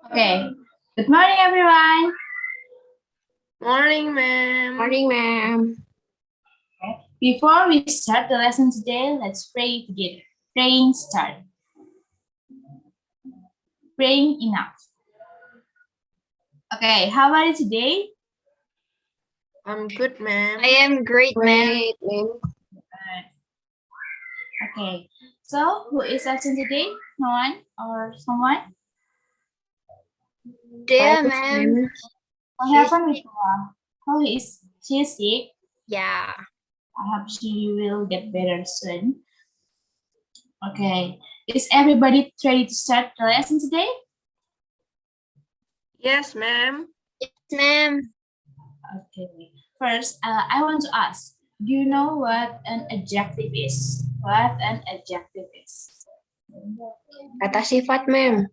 Okay. Good morning, everyone. Morning, ma'am. Morning, ma'am. Okay. Before we start the lesson today, let's pray together. Praying start. Praying enough. Okay, how are you today? I'm good, ma'am. I am great, ma'am. Okay. So, who is absent today? No one or someone? Dear ma'am. What happened with mom? How is she sick? Yeah. I hope she will get better soon. Okay. Is everybody ready to start the lesson today? Yes, ma'am. Yes, ma'am. Okay. First, I want to ask, do you know what an adjective is? What an adjective is? Kata sifat, ma'am.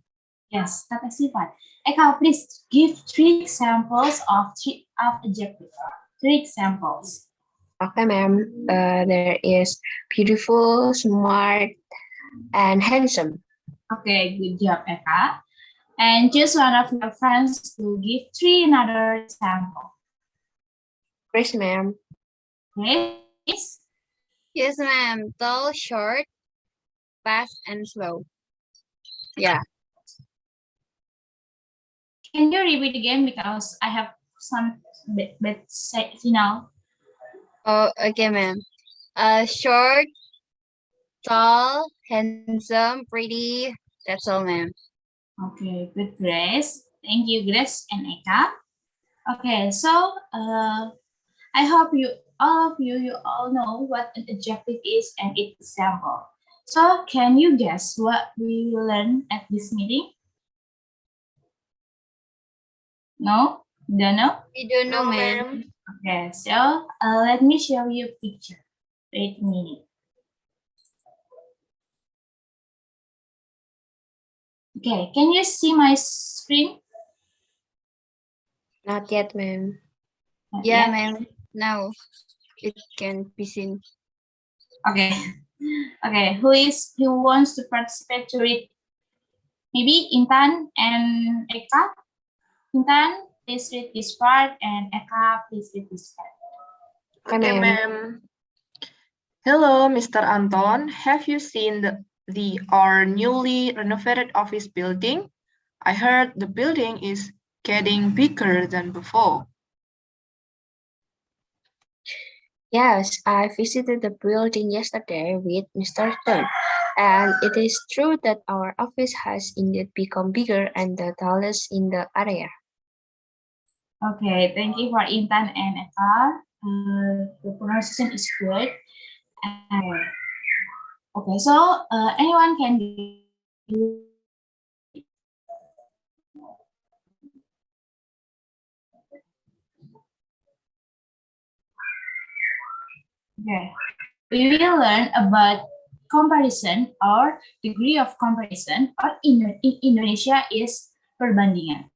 Yes, kata sifat. Eka, please give 3 examples of adjective. 3 examples. Okay, ma'am. There is beautiful, smart, and handsome. Okay, good job, Eka. And choose one of your friends to give 3 another example. Chris, ma'am. Yes. Yes, ma'am. Tall, short, fast, and slow. Yeah. Can you repeat again because I have some bad signal. Oh, okay, ma'am. Short, tall, handsome, pretty. That's all, ma'am. Okay, good, Grace. Thank you, Grace and Eka. Okay, so I hope all of you all know what an adjective is and its example. So can you guess what we will learn at this meeting? No? Don't know? We don't know, No, ma'am. ma'am. Okay, so let me show you a picture. Wait a minute. Okay, can you see my screen? Not yet, ma'am. Not Yeah, yet? ma'am. Now it can be seen. Okay. Okay, who wants to participate to read? Maybe Intan and Eka? Intan, please read this part, and Eka, please read this part. Okay, ma'am. Hello, Mr. Anton. Have you seen our newly renovated office building? I heard the building is getting bigger than before. Yes, I visited the building yesterday with Mr. Stone, and it is true that our office has indeed become bigger and the tallest in the area. Okay, thank you for Intan and Eka. The pronunciation is good. Okay, so anyone can do. Okay, we will learn about comparison or degree of comparison, or in Indonesia is perbandingan.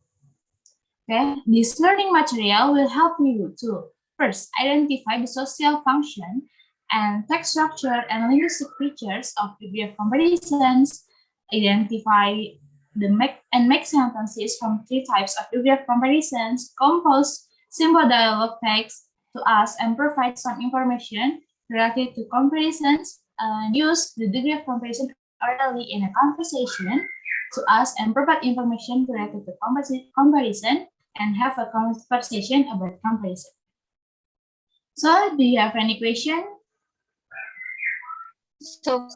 Okay, this learning material will help you to first identify the social function and text structure and linguistic features of degree of comparisons, identify make sentences from 3 types of degree of comparisons, compose simple dialogue text to ask and provide some information related to comparisons, and use the degree of comparison orally in a conversation to ask and provide information related to comparison and have a conversation about comparison. So, do you have any question? So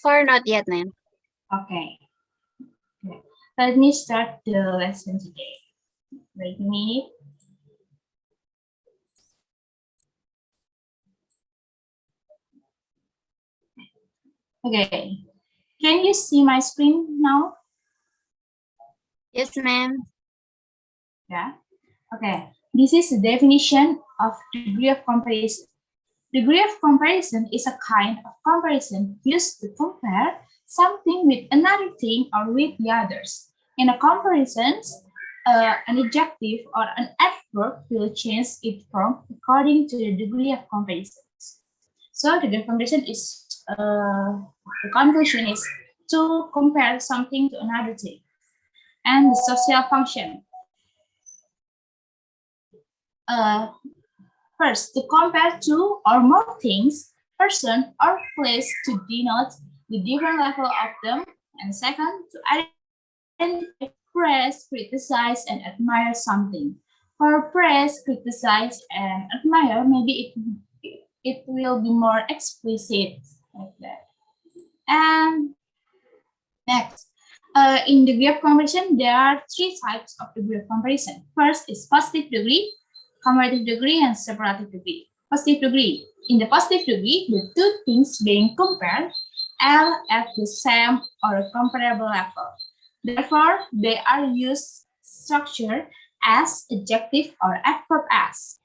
far, not yet, ma'am. Okay. Let me start the lesson today. Wait a minute. Okay. Can you see my screen now? Yes, ma'am. Yeah. Okay. This is the definition of degree of comparison. Degree of comparison is a kind of comparison used to compare something with another thing or with the others. In a comparison, an adjective or an adverb will change its form according to the degree of comparison. So the degree of comparison is, the conclusion is to compare something to another thing. and the social function. First, to compare two or more things, person, or place to denote the different level of them. And second, to identify, praise, criticize, and admire something. For praise, criticize, and admire, maybe it will be more explicit like that. And next, in degree of comparison, there are three types of degree of comparison. First is positive degree, comparative degree, and superlative degree. Positive degree. In the positive degree, the two things being compared are at the same or comparable level. Therefore, they are used structured as adjective or adverb as.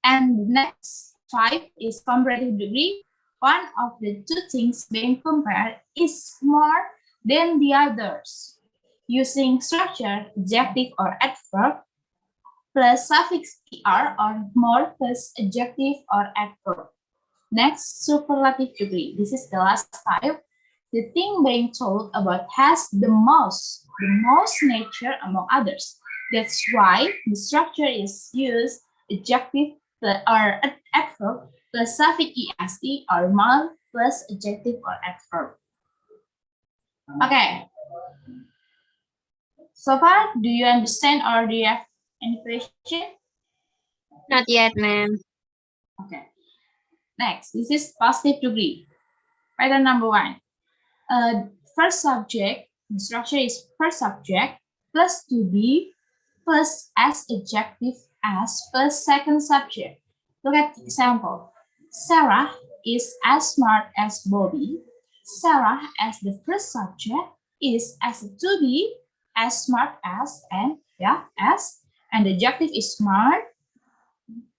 And the next type is comparative degree. One of the two things being compared is more than the others. Using structure, adjective or adverb, plus suffix er or more plus adjective or adverb. Next, superlative degree. This is the last type. The thing being told about has the most nature among others. That's why the structure is used adjective or adverb plus suffix est or more plus adjective or adverb. Okay. So far, do you understand or do you have any question? Not yet, ma'am. Okay. Next, this is positive degree. Pattern number 1. First subject, the structure is first subject plus to be plus as adjective as plus second subject. Look at the example. Sarah is as smart as Bobby. Sarah as the first subject is as a to be, as smart as, and as, and the adjective is smart,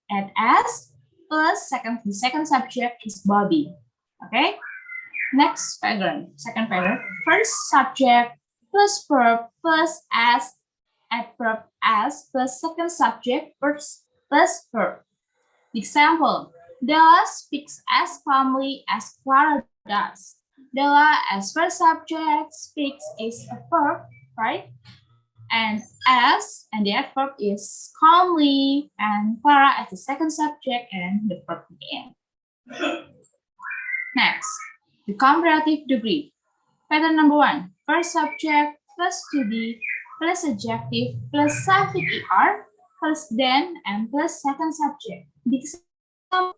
and as, plus the second subject is Bobby. Okay. Next pattern, second pattern. First subject plus verb plus as, adverb as plus second subject plus verb. Example: Della speaks as calmly as Clara does. Della as first subject speaks is a verb, right? And as and the adverb is calmly, and Clara as the second subject and the verb again. Next, the comparative degree. Pattern number 1. First subject plus to be plus adjective plus suffix er plus then and plus second subject. The example: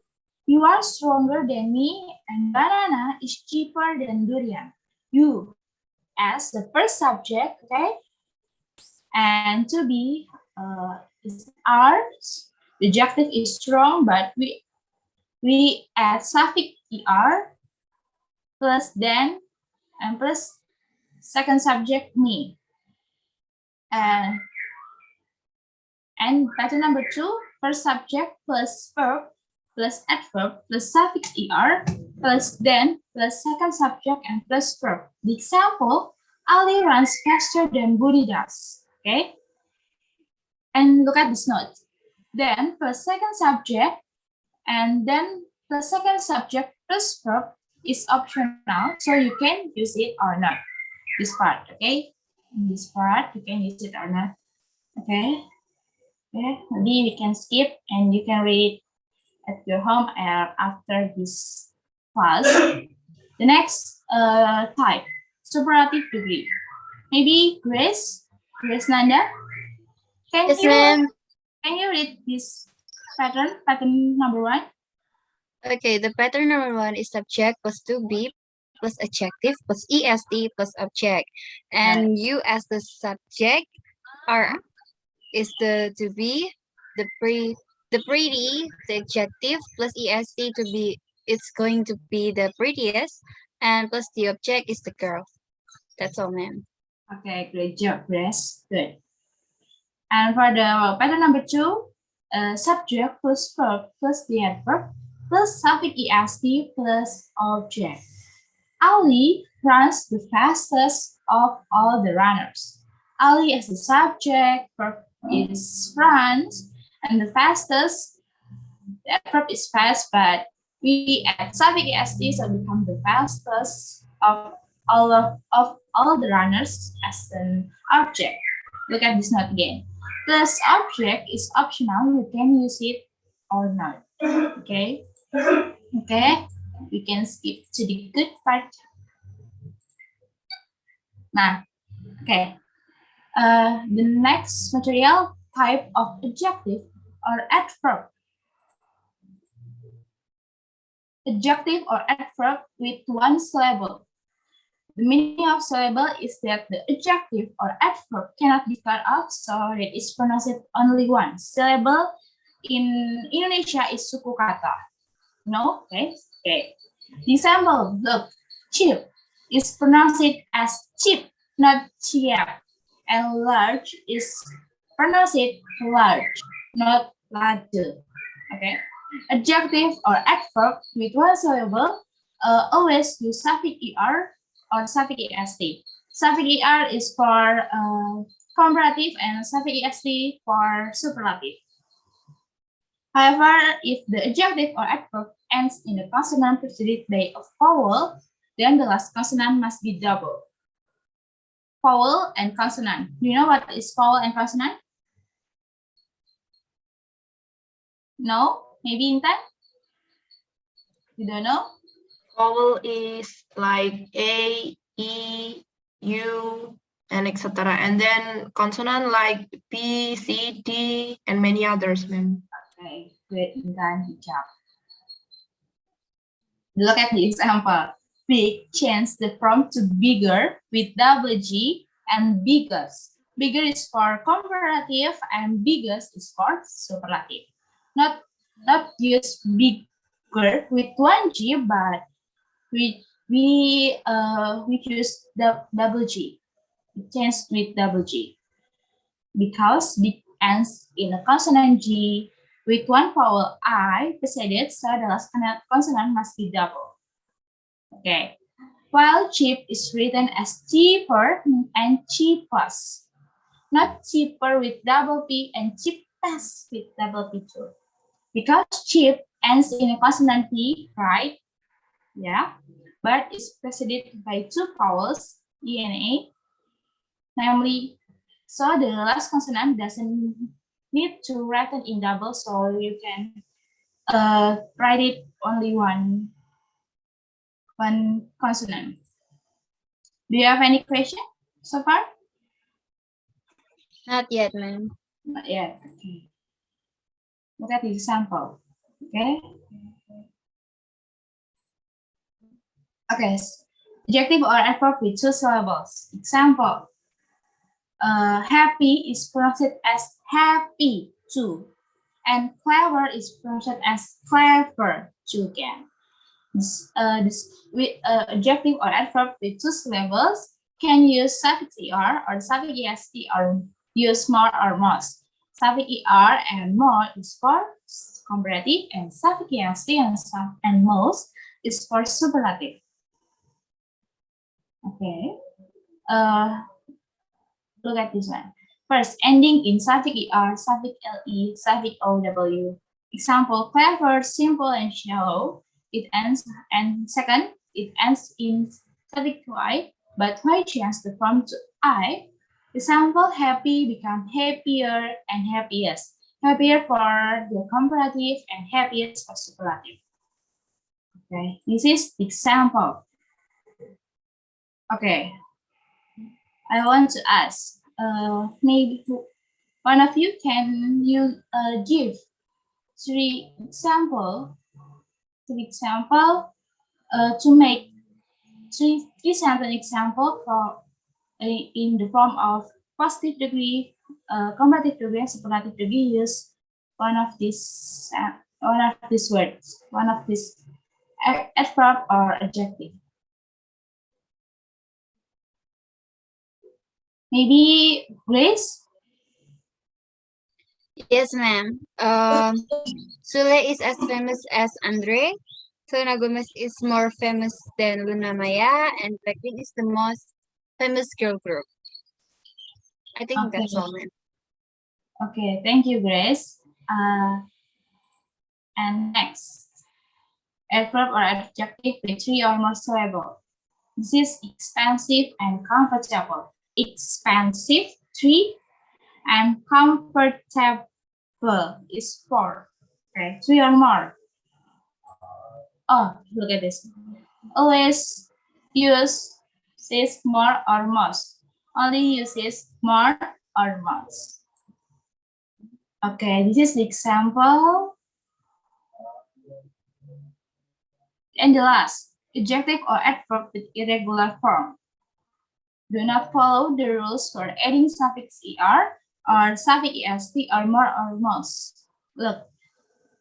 you are stronger than me and banana is cheaper than durian. You as the first subject, okay? And to be is ours. The adjective is strong, but we add suffix er plus then and plus second subject me. And pattern number 2, first subject plus verb plus adverb plus suffix er plus then plus second subject and plus verb. The example: Ali runs faster than Budi does. Okay. And look at this note. Then plus second subject and then plus second subject plus verb is optional, so you can use it or not. This part, okay? This part you can use it or not. Okay. Okay. Maybe we can skip and you can read at your home after this class. The next type, superlative degree. Maybe Grace Nanda. Yes, ma'am. Can you read this pattern number 1? Okay, the pattern number 1 is subject plus to be plus adjective plus est plus object. And you as the subject are is the to be, the pretty, the adjective plus est to be, it's going to be the prettiest, and plus the object is the girl. That's all, ma'am. Okay, great job, Grace. Good. And for the pattern number 2, subject plus verb plus the adverb plus suffix est plus object. Ali runs the fastest of all the runners. Ali as the subject, verb is runs, and the fastest, the adverb is fast, but we add suffix est, so become the fastest of all of all the runners as an object. Look at this note again. Plus object is optional. You can use it or not. Okay. Okay. We can skip to the good part. Nah. Okay. The next material type of adjective or adverb. Adjective or adverb with one syllable. The meaning of syllable is that the adjective or adverb cannot be cut off, so it is pronounced only one syllable. In Indonesia is suku kata. No? Okay. Okay. The example, look, cheap is pronounced as cheap, not cheap. And large is pronounced large, not large. Okay. Adjective or adverb with one syllable always use suffix er or suffix est. Suffix er is for comparative and suffix est for superlative. However, if the adjective or adverb ends in a consonant preceded by a vowel, then the last consonant must be double. Vowel and consonant. Do you know what is vowel and consonant? No? Maybe Intan? You don't know? Vowel is like A, E, U, and etc. And then consonant like P, C, D, and many others, ma'am. Okay, great, Intan, good job. Look at the example. Big change the form to bigger with double G and biggest. Bigger is for comparative and biggest is for superlative. Not use bigger with one G, but we use the double G. It changes with double G because big ends in a consonant G with one vowel I preceded, so the last consonant must be double. Okay. While cheap is written as cheaper and cheapest, not cheaper with double P and cheapest with double P too. Because cheap ends in a consonant P, right? Yeah. But it's preceded by two vowels, E and A, namely, so the last consonant doesn't need to written in double, so you can write it only one consonant. Do you have any question so far? Not yet, ma'am. Not yet. Okay. Look at the example. Okay. Okay. Adjective or adverb with two syllables. Example. Happy is pronounced as happy too, and clever is pronounced as clever too again. This adjective or adverb with two syllables can use suffix er or suffix est or use more or most. Suffix er and more is for comparative, and suffix est and most is for superlative. Okay. Look at this one. First, ending in suffix er, suffix le, suffix ow. Example: clever, simple, and shallow. It ends, and second, it ends in suffix y, but why change the form to I? Example: happy become happier and happiest. Happier for the comparative and happiest for superlative. Okay, this is the example. Okay, I want to ask, maybe one of you can give three example to make three sentence example for in the form of positive degree, comparative degree, and superlative degree. Use one of these words, one of these adverb or adjective. Maybe Grace? Yes, ma'am. Sule is as famous as Andre. Selena Gomez is more famous than Luna Maya, and Blackpink is the most famous girl group. I think that's all, ma'am. Okay, thank you, Grace. And next, adverb or adjective with three or more syllables. This is expensive and comfortable. Expensive, 3, and comfortable is 4. Okay, 3 or more. Oh, look at this. Always use this more or most. Only use this more or most. Okay, this is the example. And the last, adjective or adverb with irregular form. Do not follow the rules for adding suffix er or suffix est or more or most. Look,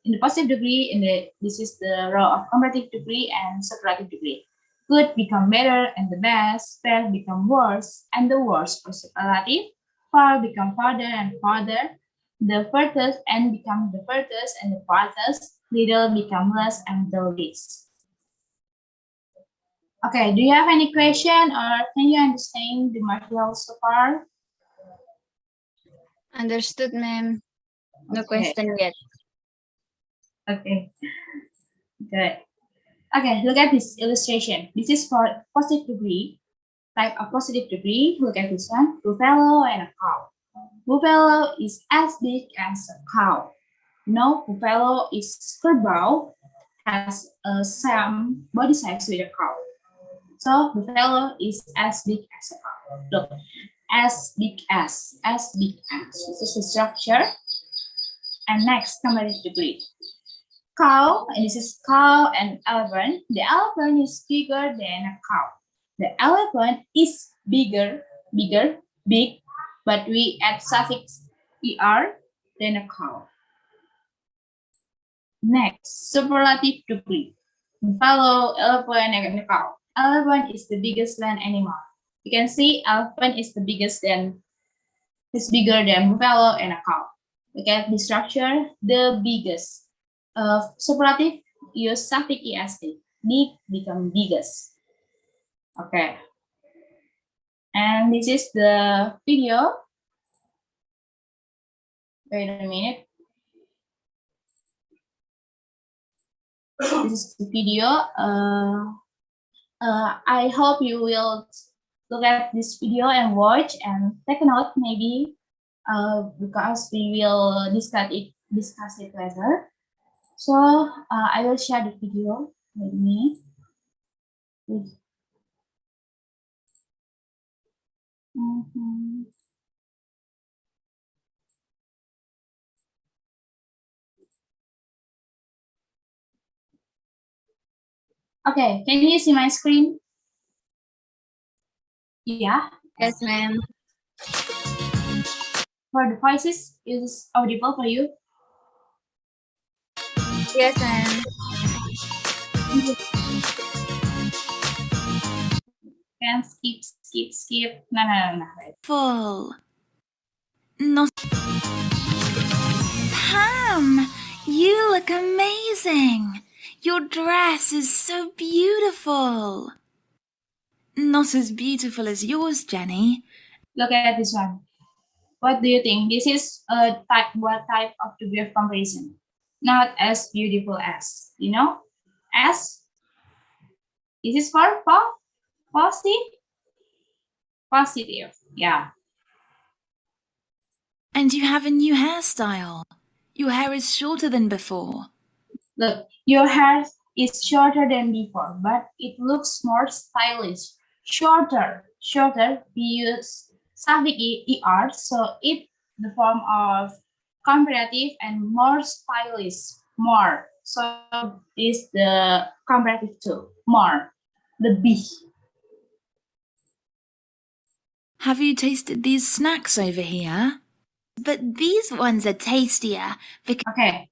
in the positive degree, this is the row of comparative degree and superlative degree. Good become better and the best, bad become worse and the worst for superlative. Far become farther and farther, the furthest and become the furthest and the farthest, little become less and the least. Okay, do you have any question or can you understand the material so far? Understood, ma'am. No Okay. question yet. Okay, good. Okay, look at this illustration. This is for positive degree. Type of positive degree, look at this one. Buffalo and a cow. Buffalo is as big as a cow. No, buffalo is curveball, has same body size with a cow. So buffalo is as big as a cow. Look, as big as. This is the structure. And next, comparative degree. Cow, and this is cow and elephant. The elephant is bigger than a cow. The elephant is big, but we add suffix er than a cow. Next, superlative degree. Buffalo, elephant, and a cow. Elephant is the biggest land animal. You can see elephant is the biggest it's bigger than buffalo and a cow. Look at the structure, the biggest. Superlative, use suffix est. Big become biggest. Okay. And this is the video. Wait a minute. This is the video. I hope you will look at this video and watch and take a note maybe because we will discuss it later. So I will share the video with me. Okay, can you see my screen? Yeah. Yes, ma'am. For the voices, is audible for you? Yes, ma'am. Can skip. No. Full. Not. Pam, you look amazing. Your dress is so beautiful. Not as beautiful as yours, Jenny. Look at this one. What do you think? This is what type of degree of comparison? Not as beautiful as, you know? As? This is for positive. Yeah. And you have a new hairstyle. Your hair is shorter than before. Look, your hair is shorter than before, but it looks more stylish. Shorter. We use suffix er, so it the form of comparative, and more stylish. More. So is the comparative too. More. The B. Have you tasted these snacks over here? But these ones are tastier because... Okay.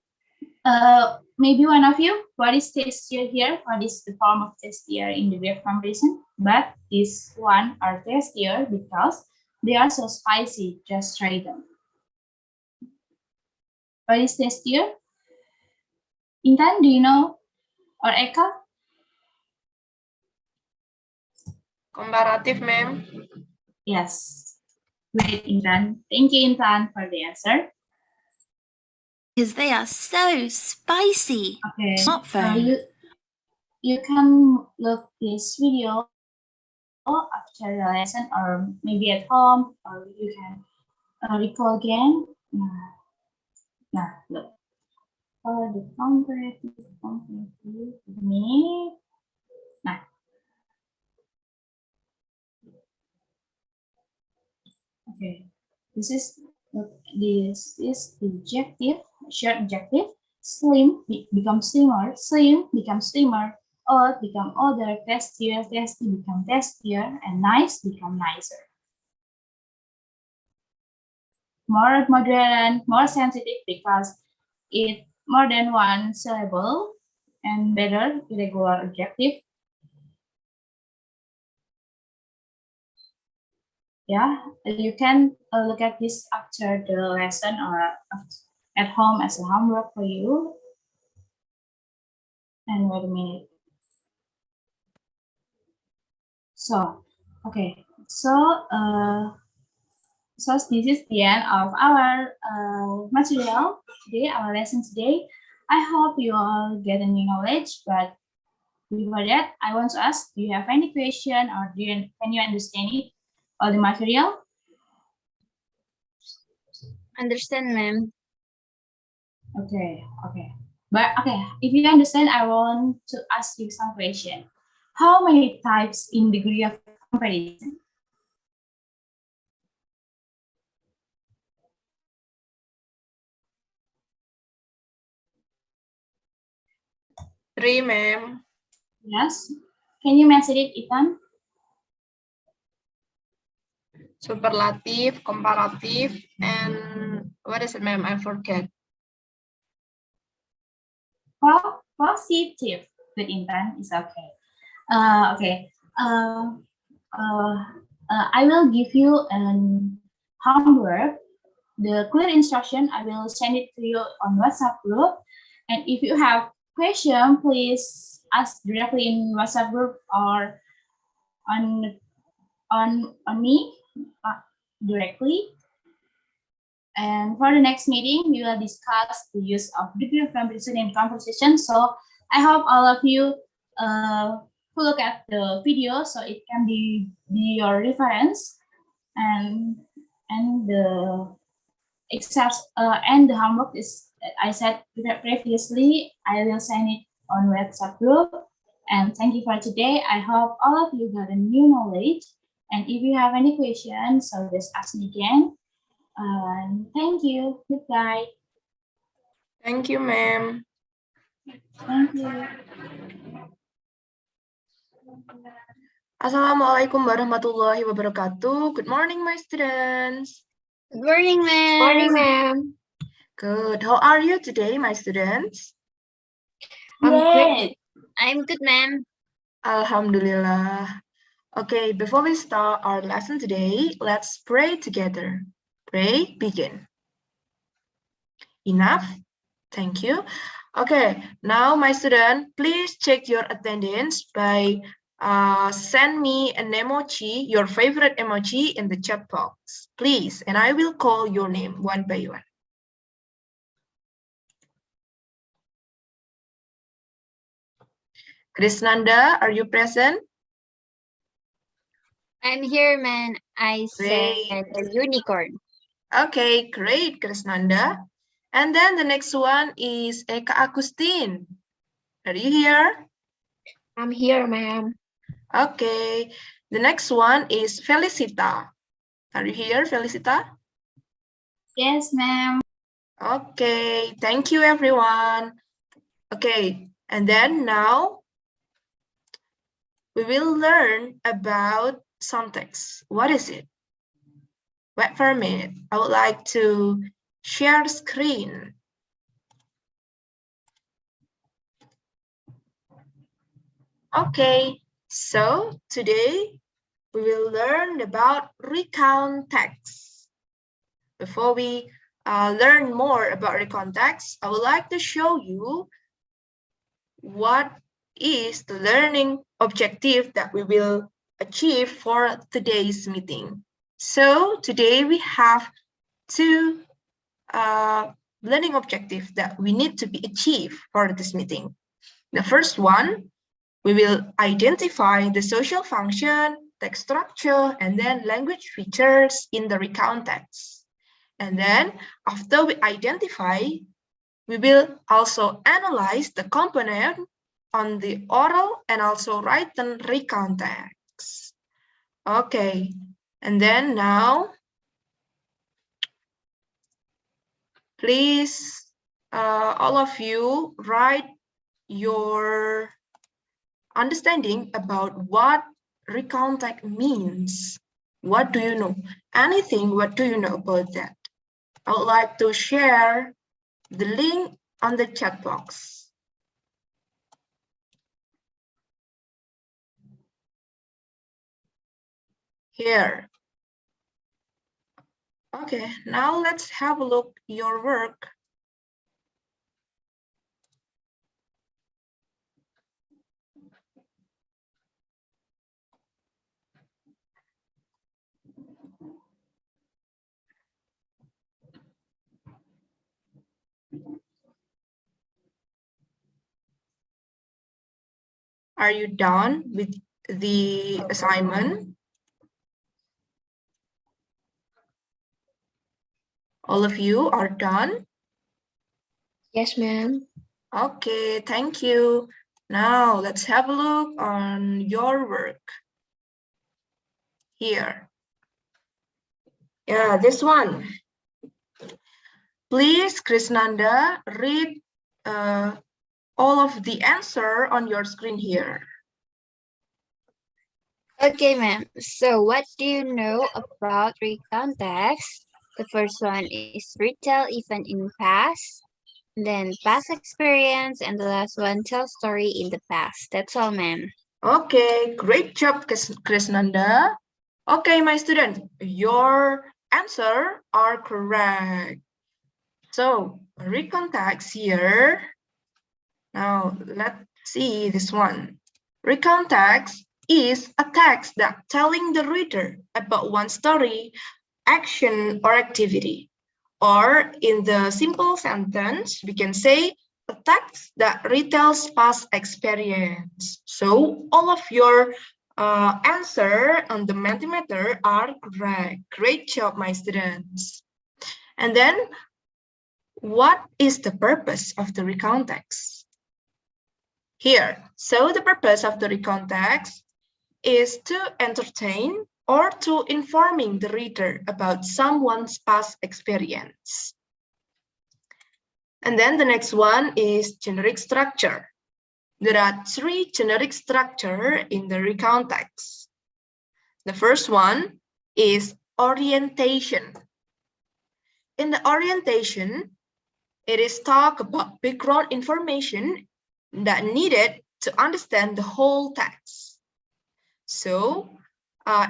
Maybe one of you, what is tastier here? What is the form of tastier in degree of comparison? But this one are tastier because they are so spicy. Just try them. What is tastier? Intan, do you know? Or Eka? Comparative, ma'am. Yes. Great, Intan. Thank you, Intan, for the answer. because they are so spicy. Okay. Smartphone. You can look this video after the lesson, or maybe at home, or you can recall again. Nah, look. For the comparative ini. Nah. Okay. This is the objective, short objective. Slim becomes slimmer, slim becomes slimmer, old become older, tastier, tasty become tastier, and nice become nicer. More modern, more sensitive because it more than one syllable, and better irregular objective. Yeah, you can look at this after the lesson or at home as a homework for you. And wait a minute. So, okay. So this is the end of our material today, our lesson today. I hope you all get a new knowledge, but before that, I want to ask, do you have any question, or can you understand it, all the material? Understand, ma'am. Okay. But okay, if you understand, I want to ask you some question. How many types in degree of comparison? Three, ma'am. Yes. Can you mention it, Ethan? Superlative, comparative, and what is it, ma'am? I forget. Positive with intent is okay. Okay. I will give you an homework. The clear instruction, I will send it to you on WhatsApp group. And if you have question, please ask directly in WhatsApp group or on me directly. And for the next meeting, we will discuss the use of degree of comparison in conversation. So I hope all of you who look at the video, so it can be your reference, and the except and the homework is, I said previously, I will send it on WhatsApp group. And thank you for today. I hope all of you got a new knowledge. And if you have any questions, so just ask me again. Thank you. Goodbye. Thank you, ma'am. Thank you. Assalamualaikum warahmatullahi wabarakatuh. Good morning, my students. Good morning, ma'am. Morning, ma'am. Good. How are you today, my students? I'm great. I'm good, ma'am. Alhamdulillah. Okay, before we start our lesson today, let's pray together. Pray, begin. Enough? Thank you. Okay, now my student, please check your attendance by send me an emoji, your favorite emoji, in the chat box, please, and I will call your name one by one. Krisnanda, are you present? I'm here, man. I said a unicorn. Okay, great, Krisnanda. And then the next one is Eka Agustin. Are you here? I'm here, ma'am. Okay, the next one is Felicita. Are you here, Felicita? Yes, ma'am. Okay, thank you, everyone. Okay, and then now we will learn about syntax. What is it? Wait for a minute. I would like to share screen. Okay, so today we will learn about recount text. Before we learn more about recount text, I would like to show you what is the learning objective that we will achieve for today's meeting. So today we have two learning objectives that we need to be achieved for this meeting. The first one, we will identify the social function text structure, and then language features in the recontext. And then after we identify, we will also analyze the component on the oral and also written recontext. Okay, and then now, please, all of you write your understanding about what recontext means. What do you know? Anything, what do you know about that? I would like to share the link on the chat box. Here. Okay, now let's have a look at your work. Are you done with the assignment? All of you are done? Yes, ma'am. Okay, thank you. Now let's have a look on your work. Here. Yeah, this one. Please, Krishnanda, read all of the answer on your screen here. Okay, ma'am. So what do you know about recontext? The first one is retell event in past, then past experience, and the last one tell story in the past. That's all, ma'am. Okay, great job, Krishnanda. Okay, my student, your answer are correct. So recontext here. Now let's see this one. Recontext is a text that telling the reader about one story, action, or activity. Or in the simple sentence, we can say a text that retells past experience. So all of your answer on the Mentimeter are correct. Great job, my students. And then, what is the purpose of the recontext? Here, so the purpose of the recontext is to entertain or to informing the reader about someone's past experience. And then the next one is generic structure. There are 3 generic structures in the recontext. The first one is orientation. In the orientation, it is talk about background information that needed to understand the whole text. So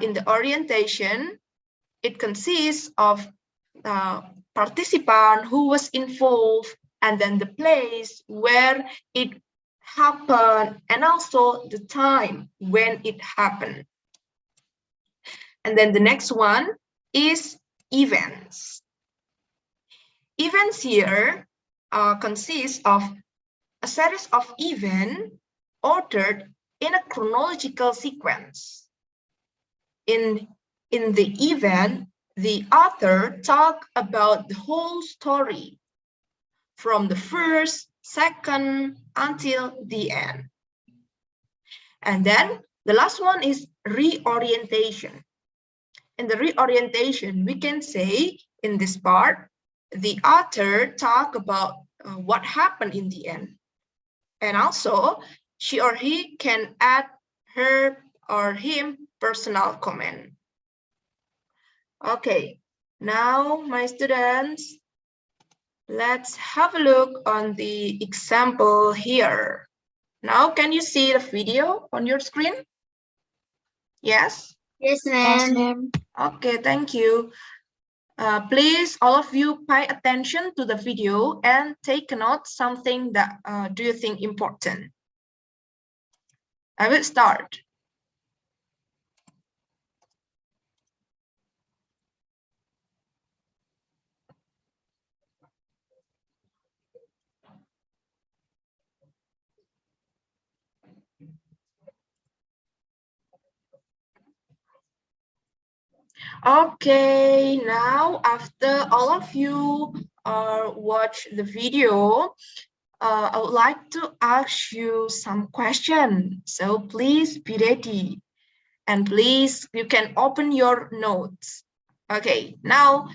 in the orientation, it consists of participant who was involved, and then the place where it happened, and also the time when it happened. And then the next one is events. Events here consist of a series of events ordered in a chronological sequence. In the event, the author talks about the whole story from the first, second, until the end. And then the last one is reorientation. In the reorientation, we can say in this part, the author talks about what happened in the end. And also, she or he can add her or him personal comment. Okay, now my students, let's have a look on the example here. Now, can you see the video on your screen? Yes? Yes, Yes, ma'am. ma'am. Okay, thank you. Please, all of you, pay attention to the video and take note something that do you think important. I will start. Okay, now after all of you watch the video, I would like to ask you some questions. So please be ready. And please, you can open your notes. Okay, now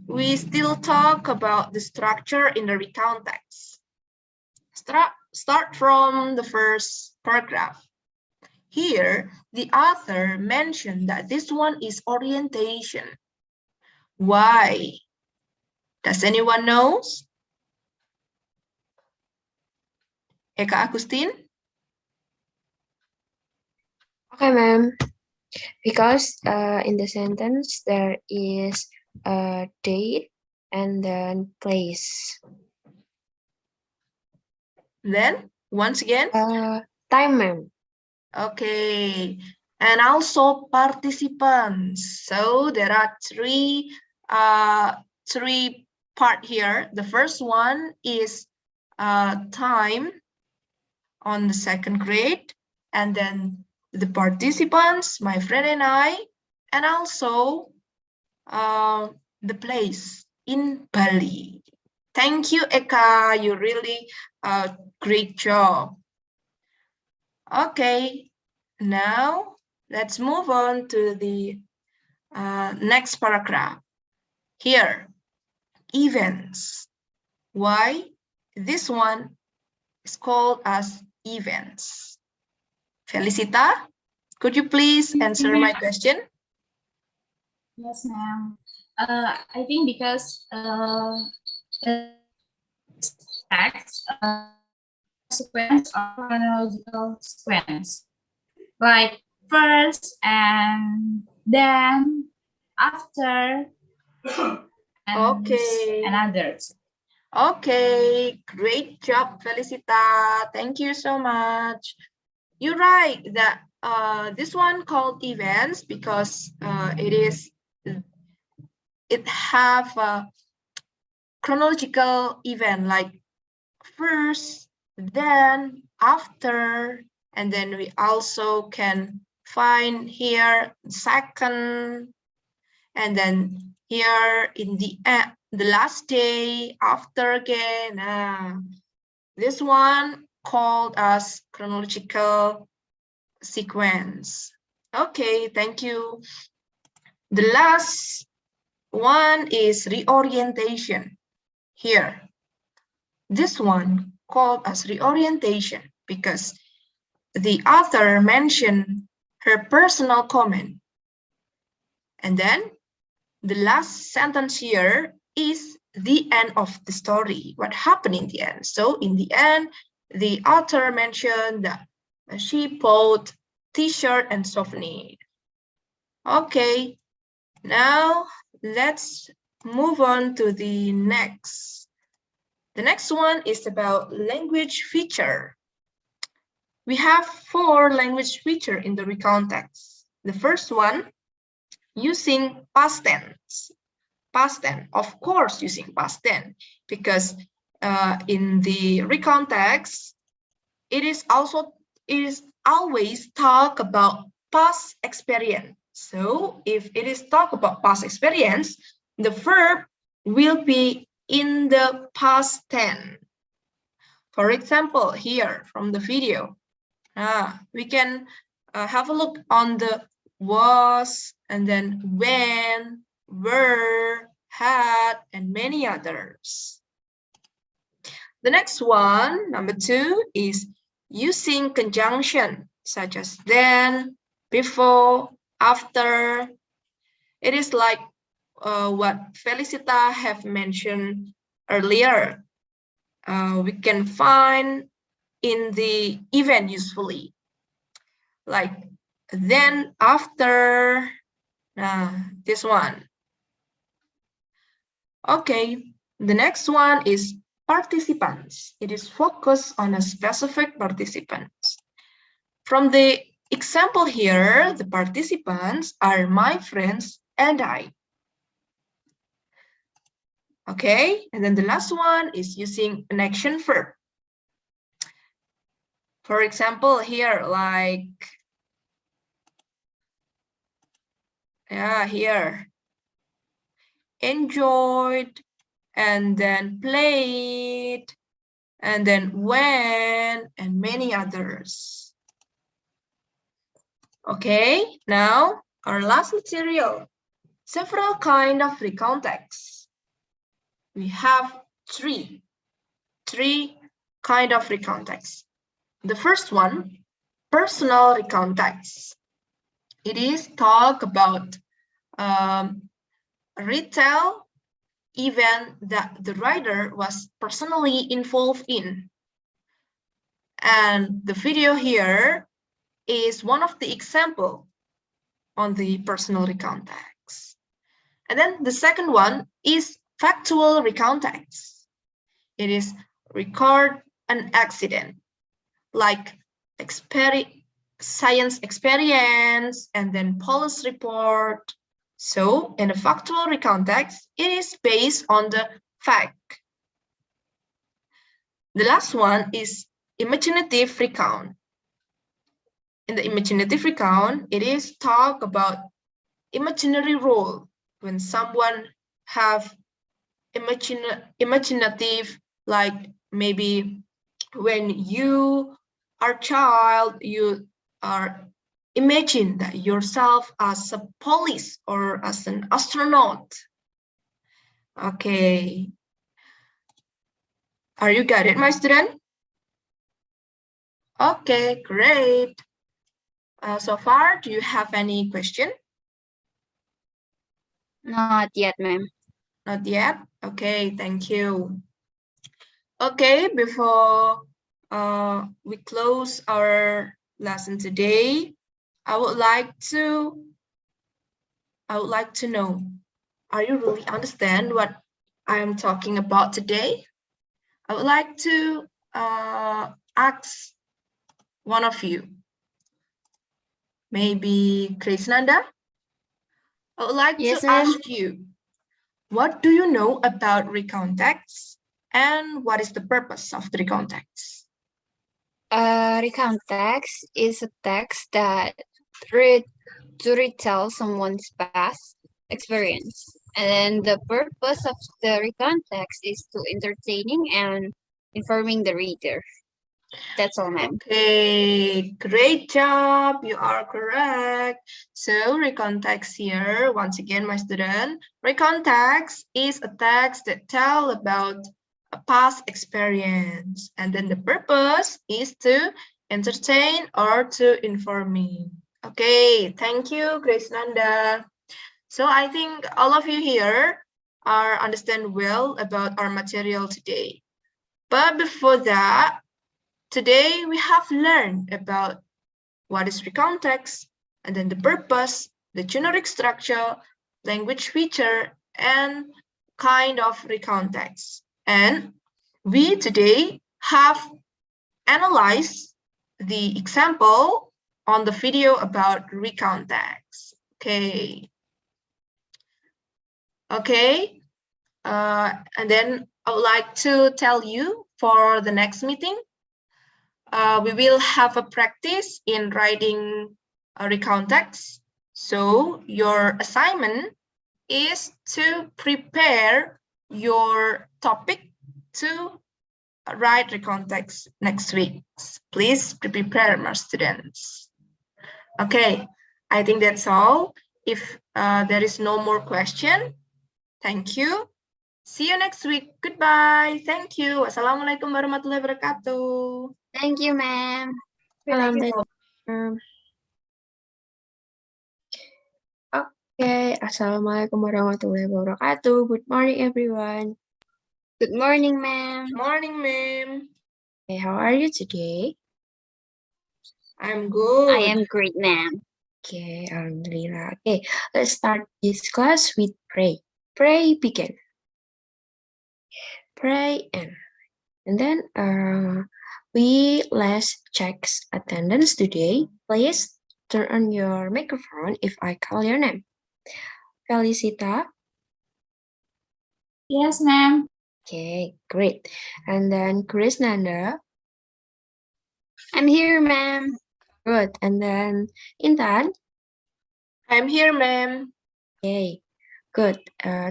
we still talk about the structure in the recount text. Start from the first paragraph. Here, the author mentioned that this one is orientation. Why? Does anyone knows? Eka Agustin? Okay, ma'am. Because in the sentence there is a date and then place. Then, once again? Time, ma'am. Okay, and also participants. So there are three part here. The first one is time on the second grade, and then the participants, my friend and I, and also the place in Bali. Thank you, Eka. You really great job. Okay, now let's move on to the next paragraph. Here, events. Why? This one is called as events. Felicita, could you please answer my question? Yes, ma'am. I think because text sequence or chronological sequence, like first and then, after, and Okay. and others. Okay, great job, Felicita. Thank you so much. You're right that this one called events because it have a chronological event like first, then, after, and then we also can find here second, and then here in the end, the last day, after again. This one called as chronological sequence. Okay, thank you. The last one is reorientation. Here, this one called as reorientation because the author mentioned her personal comment. And then the last sentence here is the end of the story, what happened in the end. So in the end, the author mentioned that she bought t-shirt and souvenir. Okay, now let's move on to the next. The next one is about language feature. We have 4 language feature in the recount text. The first one, using past tense. Past tense, of course, using past tense, because in the recount text, it is always talk about past experience. So if it is talk about past experience, the verb will be in the past tense. For example, here from the video, we can have a look on the was, and then when, were, had, and many others. The next one, number 2, is using conjunction such as then, before, after. It is like what Felicita have mentioned earlier. We can find in the event usefully, like then, after, this one. Okay, the next one is participants. It is focused on a specific participants. From the example here, the participants are my friends and I. Okay, and then the last one is using an action verb. For example, here, like Yeah, here. Enjoyed, and then played, and then when, and many others. Okay, now our last material. Several kind of recontext. We have three kind of recontext. The first one, personal recontext. It is talk about retail event that the writer was personally involved in. And the video here is one of the example on the personal recontext. And then the second one is factual recontext. It is record an accident, like science experience and then police report. So in a factual recontext, it is based on the fact. The last one is imaginative recount. In the imaginative recount, it is talk about imaginary role when someone have imaginative, like maybe when you are child, you are imagine that yourself as a police or as an astronaut. Okay. Are you got it, my student? Okay, great. So far, do you have any question? Not yet, ma'am. Not yet? Okay, thank you. Okay, before we close our lesson today, I would like to know, are you really understand what I am talking about today? I would like to ask one of you, maybe Krishnanda. I would like Yes, to ma'am. ask you, what do you know about recontext and what is the purpose of the recontext? Recount text is a text that to retell someone's past experience. And the purpose of the recount text is to entertaining and informing the reader. That's all, ma'am. Okay, great job. You are correct. So recontext here, once again, my student, recontext is a text that tell about a past experience. And then the purpose is to entertain or to inform me. Okay, thank you, Grace Nanda. So I think all of you here are understand well about our material today. But before that, today we have learned about what is recontext, and then the purpose, the generic structure, language feature, and kind of recontext. And we today have analyzed the example on the video about recontext. Okay. Okay. And then I would like to tell you for the next meeting, we will have a practice in writing a recontext. So your assignment is to prepare your topic to write recontext next week. Please be prepared, my students. Okay, I think that's all. If there is no more question, thank you. See you next week. Goodbye. Thank you. Wassalamualaikum warahmatullahi wabarakatuh. Thank you, ma'am. Okay, Assalamualaikum warahmatullahi wabarakatuh. Good morning, everyone. Good morning, ma'am. Morning, ma'am. Okay, how are you today? I'm good. I am great, ma'am. Okay, alhamdulillah. Okay, let's start this class with pray. Pray, begin. Pray, and then let's check attendance today. Please turn on your microphone if I call your name. Felicita? Yes, ma'am. Okay, great. And then Krishnanda? I'm here, ma'am. Good. And then Intan? I'm here, ma'am. Okay, good.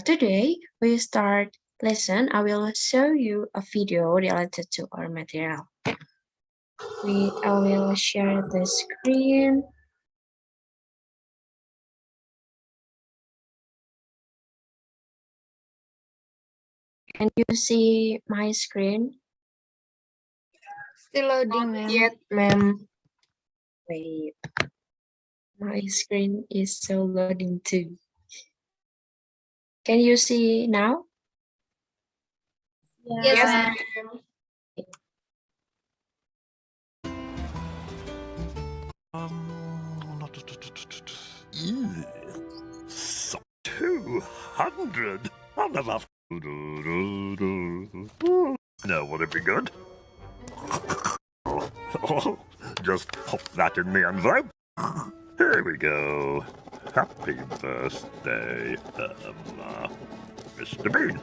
Today we start lesson. I will show you a video related to our material. I will share the screen. Can you see my screen? Still loading, Not ma'am. yet, ma'am. Wait, my screen is so loading too. Can you see now? Yes, Yes, ma'am. ma'am. So 200. I'll never. Now, would it be good? Oh, just pop that in the envelope. Here we go. Happy birthday, Mr. Bean.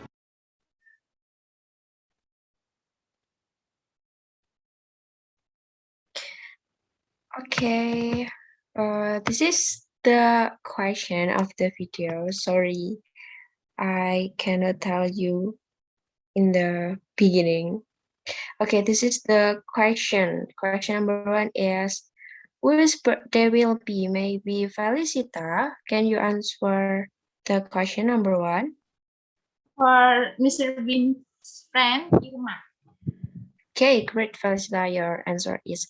Okay, this is the question of the video. Sorry, I cannot tell you in the beginning. Okay, this is the question. Question number one is, whose birthday will be? Maybe Felicita. Can you answer the question number one? For Mr. Bean's friend, Irma. Okay, great, Felicita. Your answer is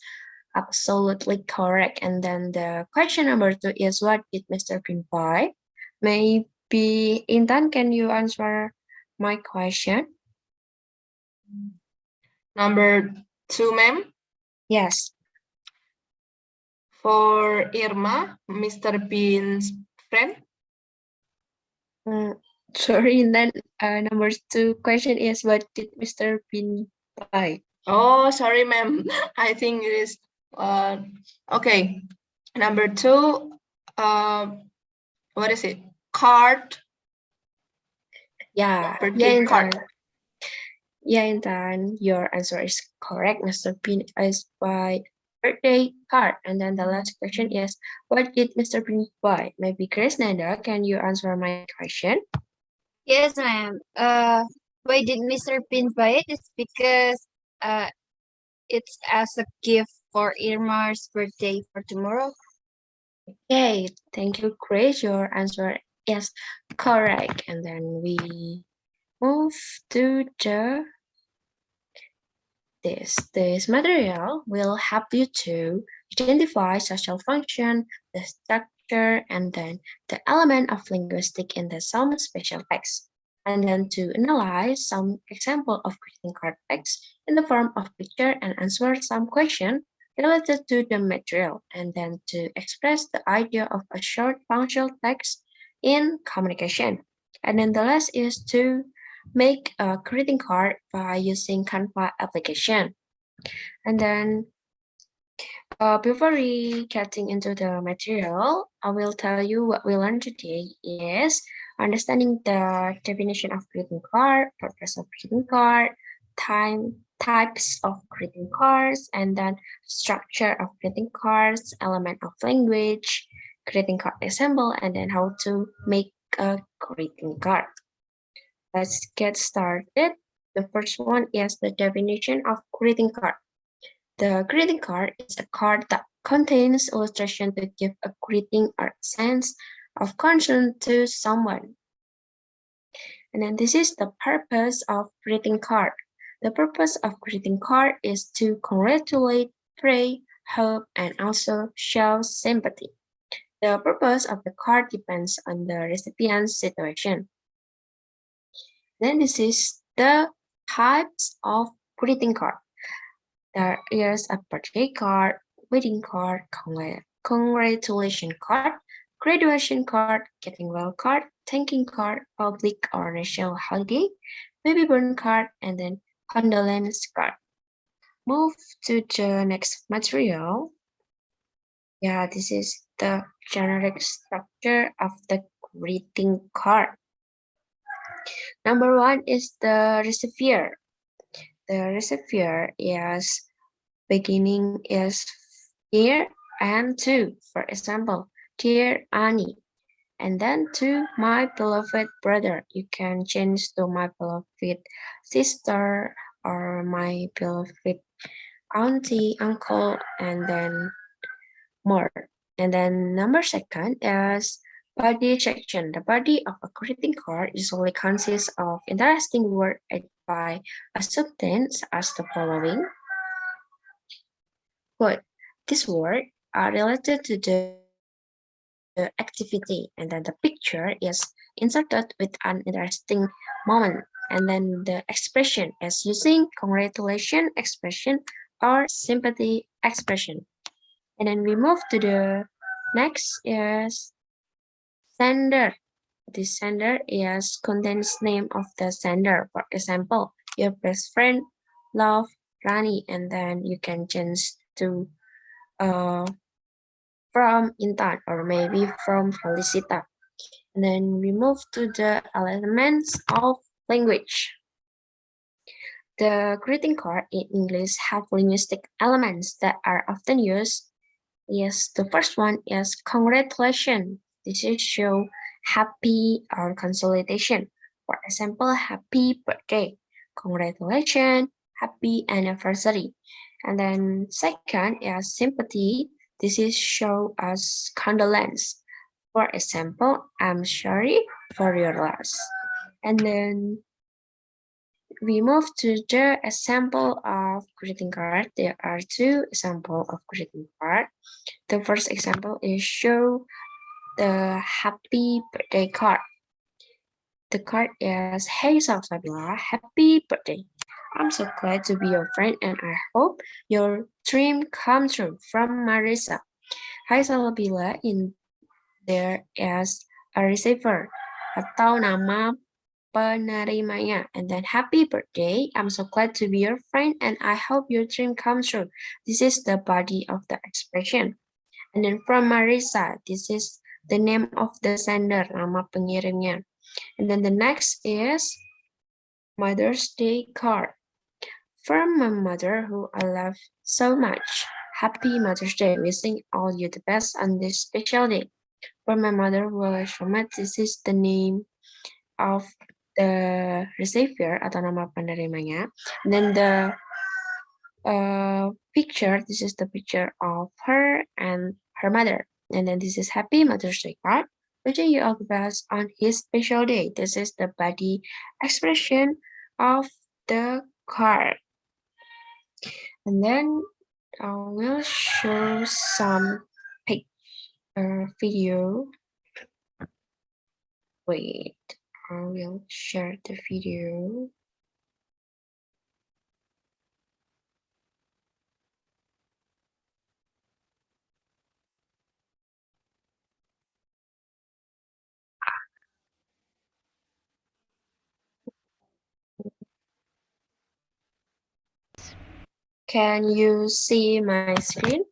absolutely correct. And then the question number two is, what did Mr. Bean buy? Maybe Intan, can you answer my question? Number 2, ma'am. Yes. For Irma, Mr. Bean's friend. Sorry, and then number two question is, what did Mr. Bean buy? Oh, sorry, ma'am. I think it is okay. Number 2, what is it? Card. Yeah, Birthday card. Intan, your answer is correct. Mr. Bean is buy birthday card. And then the last question is, what did Mr. Bean buy? Maybe Chris Nanda, can you answer my question? Yes, ma'am. Why did Mr. Pin buy it? It's because it's as a gift for Irma's birthday for tomorrow. Okay, thank you, Chris. Your answer is correct. And then we move to this material will help you to identify social function, the structure, and then the element of linguistic in the some special text, and then to analyze some example of greeting card text in the form of picture and answer some question related to the material, and then to express the idea of a short functional text in communication. And then the last is to make a greeting card by using Canva application. And then before we getting into the material, I will tell you what we learned today is understanding the definition of greeting card, purpose of greeting card, types of greeting cards, and then structure of greeting cards, element of language, greeting card example, and then how to make a greeting card. Let's get started. The first one is the definition of greeting card. The greeting card is a card that contains illustration to give a greeting or sense of concern to someone. And then this is the purpose of greeting card. The purpose of greeting card is to congratulate, pray, hope, and also show sympathy. The purpose of the card depends on the recipient's situation. Then this is the types of greeting card. There is a birthday card, wedding card, congratulation card, graduation card, getting well card, thanking card, public or national holiday, baby born card, and then condolence card. Move to the next material. Yeah, this is the generic structure of the greeting card. Number one is the receiver. The receiver is beginning is dear and to. For example, dear Annie. And then to my beloved brother, you can change to my beloved sister or my beloved auntie, uncle, and then more. And then number second is body section. The body of a greeting card usually consists of interesting words by a sentence as the following. But these words are related to the activity, and then the picture is inserted with an interesting moment. And then the expression is using congratulation expression or sympathy expression. And then we move to the next is sender. The sender is contains name of the sender. For example, your best friend love Rani, and then you can change to from Intan or maybe from Felicita. And then we move to the elements of language. The greeting card in English have linguistic elements that are often used. Yes, the first one is congratulations. This is show happy or consolidation. For example, happy birthday, congratulations, happy anniversary. And then second is sympathy. This is show as condolence. For example, I'm sorry for your loss. And then we move to the example of greeting card. There are two examples of greeting card. The first example is show the happy birthday card. The card is, hey Salsabila, happy birthday. I'm so glad to be your friend and I hope your dream comes true from Marisa. Hi Salsabila, in there is a receiver atau nama penerimanya, and then happy birthday, I'm so glad to be your friend and I hope your dream comes true. This is the body of the expression. And then from Marisa, this is the name of the sender, nama pengirimnya. And then the next is Mother's Day card. From my mother, who I love so much. Happy Mother's Day, wishing all you the best on this special day. For my mother, who I love so much, this is the name of the receiver atau nama penerimanya. And then the picture, this is the picture of her and her mother. And then this is Happy Mother's Day card. Wishing you all the best on his special day. This is the body expression of the card. And then I will show some video. Wait, I will share the video. Can you see my screen?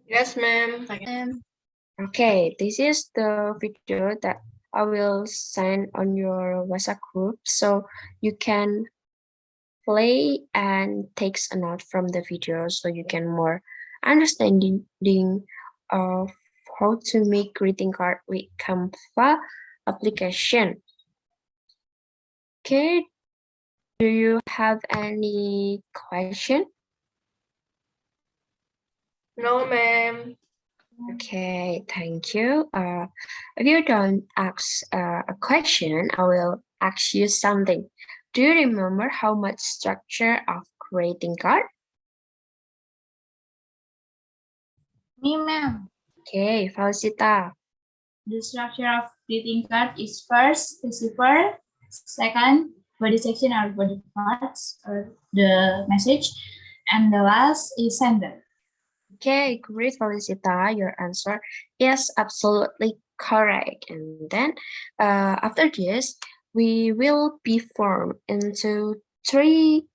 Yes, ma'am. Okay, this is the video that I will send on your WhatsApp group, so you can play and take a note from the video so you can more understanding of how to make greeting card with Canva application. Okay, do you have any question? No, ma'am. Okay, thank you. If you don't ask a question, I will ask you something. Do you remember how much structure of greeting card? Me, ma'am. Okay, Fausita. The structure of greeting card is first receiver, second body section or body parts or the message, and the last is sender. Okay, great, Felicita. Your answer is absolutely correct. And then after this, we will be formed into three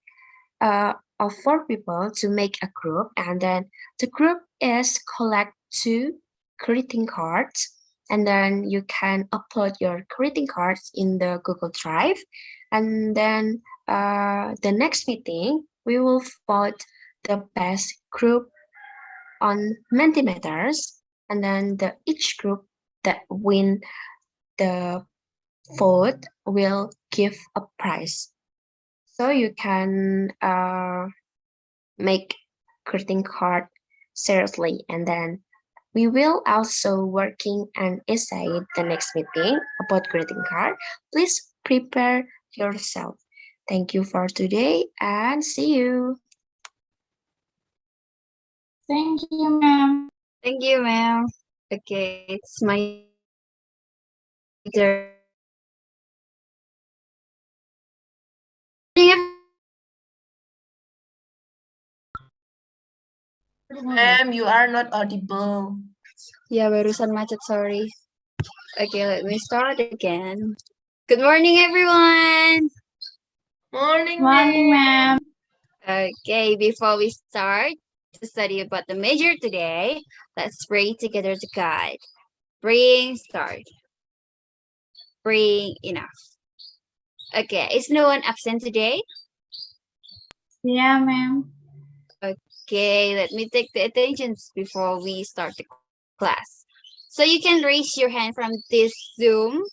or four people to make a group. And then the group is collect 2 greeting cards. And then you can upload your greeting cards in the Google Drive. And then the next meeting, we will vote the best group on Mentimeters, and then each group that win the vote will give a prize. So you can make greeting card seriously, and then we will also working an essay the next meeting about greeting card. Please prepare yourself. Thank you for today and see you. Thank you, ma'am. Thank you, ma'am. Okay, it's my turn. Ma'am, you are not audible. Ya, barusan macet, sorry. Okay, let me start again. Good morning, everyone. Morning, Morning, ma'am. Okay, before we start to study about the major today, let's pray together to God. Praying start. Praying enough. Okay, is no one absent today? Yeah, ma'am. Okay, let me take the attentions before we start the class. So you can raise your hand from this Zoom.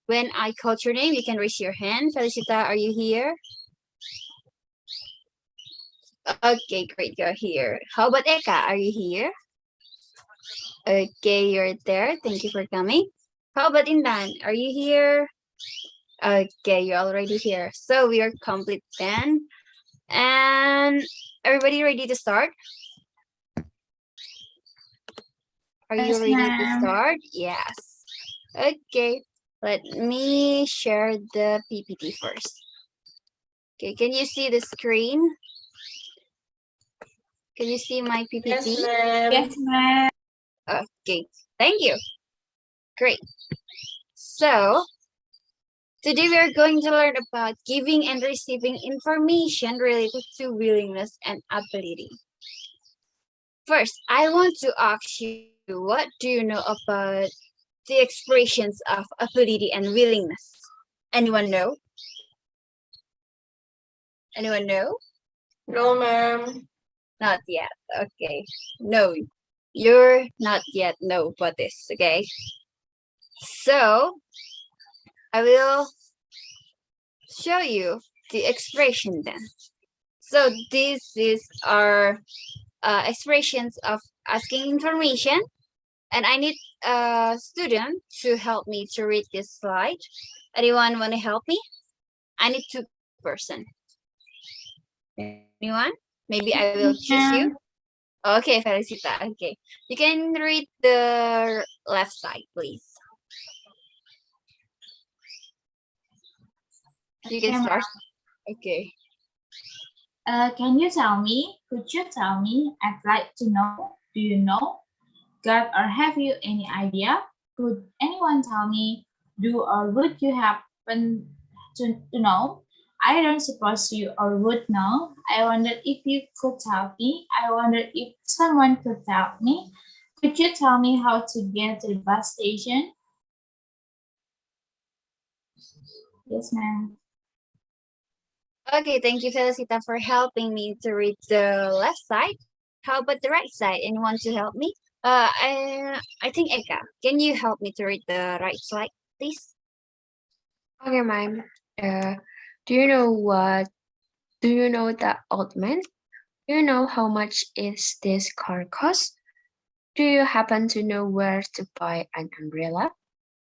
When I call your name, you can raise your hand. Felicita, are you here? Okay, great, you're here. How about Eka? Are you here? Okay, you're there. Thank you for coming. How about Indan? Are you here? Okay, you're already here. So we are complete then. And everybody ready to start? Are you Yes, ready to ma'am. start? Yes. Okay, let me share the PPT first. Okay, can you see the screen? Can you see my PPT? Yes, ma'am. Yes, ma'am. Okay, thank you. Great. So, today we are going to learn about giving and receiving information related to willingness and ability. First, I want to ask you, what do you know about the expressions of ability and willingness? Anyone know? Anyone know? No, ma'am. Not yet. Okay. No, you're not yet know about this. Okay. So, I will show you the expression then. So this is our expressions of asking information, and I need a student to help me to read this slide. Anyone want to help me? I need 2 person. Anyone? Maybe I will choose you. Ma'am. Okay, Felicita. Okay, you can read the left side, please. You can Okay, start. Okay. Can you tell me? Could you tell me? I'd like to know. Do you know? Got or have you any idea? Could anyone tell me? Do or would you happen to know? I don't suppose you or would know. I wonder if you could tell me. I wonder if someone could tell me. Could you tell me how to get to the bus station? Yes, ma'am. Okay, thank you, Felicita, for helping me to read the left side. How about the right side? Anyone to help me? I think Eka, can you help me to read the right side, please? Okay, ma'am. Do you know what? Do you know the old man? Do you know how much is this car cost? Do you happen to know where to buy an umbrella?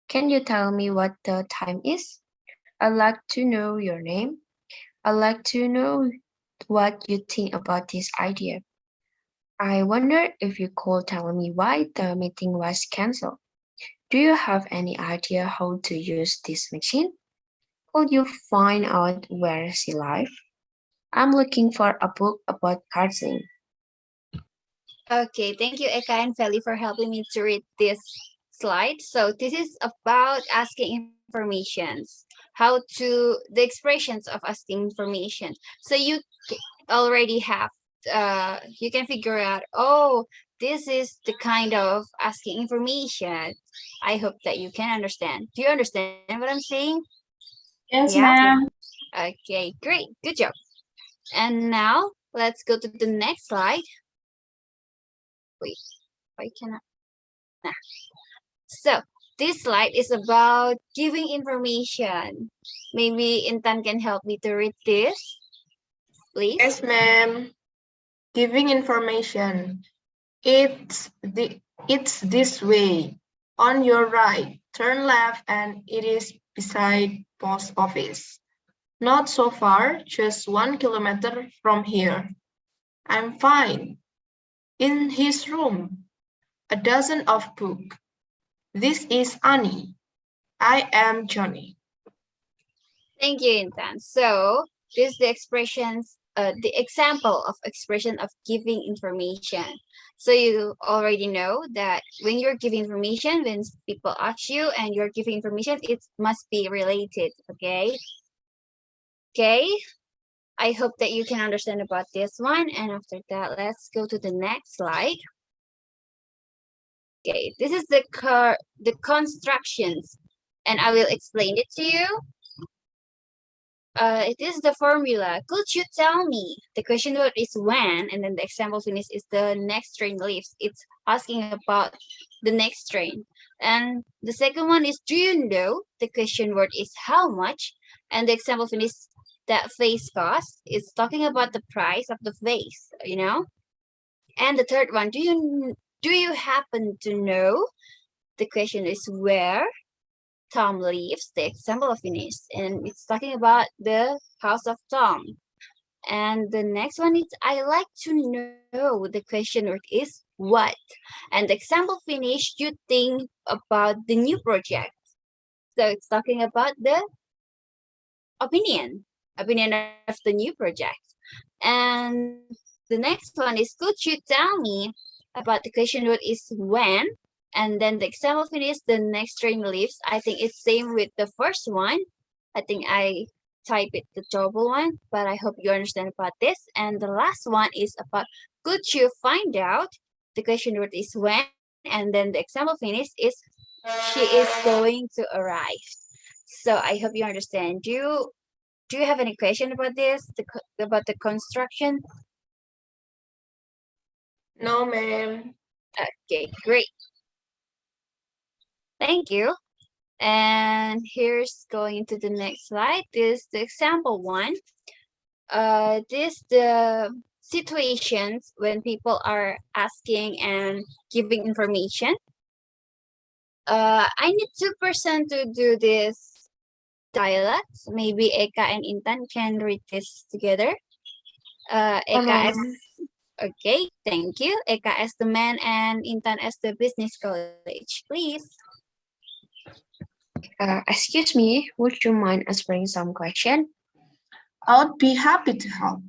Can you tell me what the time is? I'd like to know your name. I'd like to know what you think about this idea. I wonder if you could tell me why the meeting was cancelled. Do you have any idea how to use this machine? Could you find out where she lives? I'm looking for a book about gardening. Okay, thank you, Eka and Feli, for helping me to read this slide. So this is about asking informations, how to the expressions of asking information. So you already have you can figure out, oh, this is the kind of asking information. I hope that you can understand. Do you understand what I'm saying? Yes, Yeah. ma'am. Okay, great, good job. And now let's go to the next slide. Wait, why cannot Nah, so this slide is about giving information. Maybe Intan can help me to read this, please. Yes, ma'am. Giving information. It's this way. On your right, turn left and it is beside post office. Not so far, just 1 kilometer from here. I'm fine. In his room, a dozen of books. This is Annie. I am Johnny. Thank you, Intan. So this is the example of expression of giving information. So you already know that when you're giving information, when people ask you and you're giving information, it must be related, okay? Okay, I hope that you can understand about this one. And after that, let's go to the next slide. Okay, this is the constructions, and I will explain it to you. It is the formula. Could you tell me? The question word is when, and then the example finish is the next train leaves. It's asking about the next train. And the second one is do you know? The question word is how much, and the example finish that face cost is talking about the price of the face, you know. And the third one, do you happen to know? The question is where Tom lives, the example of finish, and it's talking about the house of Tom. And the next one is I like to know. The question word is what, and the example finish you think about the new project. So it's talking about the opinion of the new project. And the next one is could you tell me about the question word is when, and then the example finish the next train leaves. I think it's same with the first one. I think I type it the double one, but I hope you understand about this. And the last one is about could you find out? The question word is when, and then the example finish is she is going to arrive. So I hope you understand. Do you have any question about this, about the construction? No, ma'am. Okay, great. Thank you. And here's going to the next slide. This is the example one. This the situations when people are asking and giving information. I need 2% to do this dialect. Maybe Eka and Intan can read this together. Eka as okay, thank you. Eka as the man and Intan as the business college, please. Excuse me, would you mind answering some question? I would be happy to help.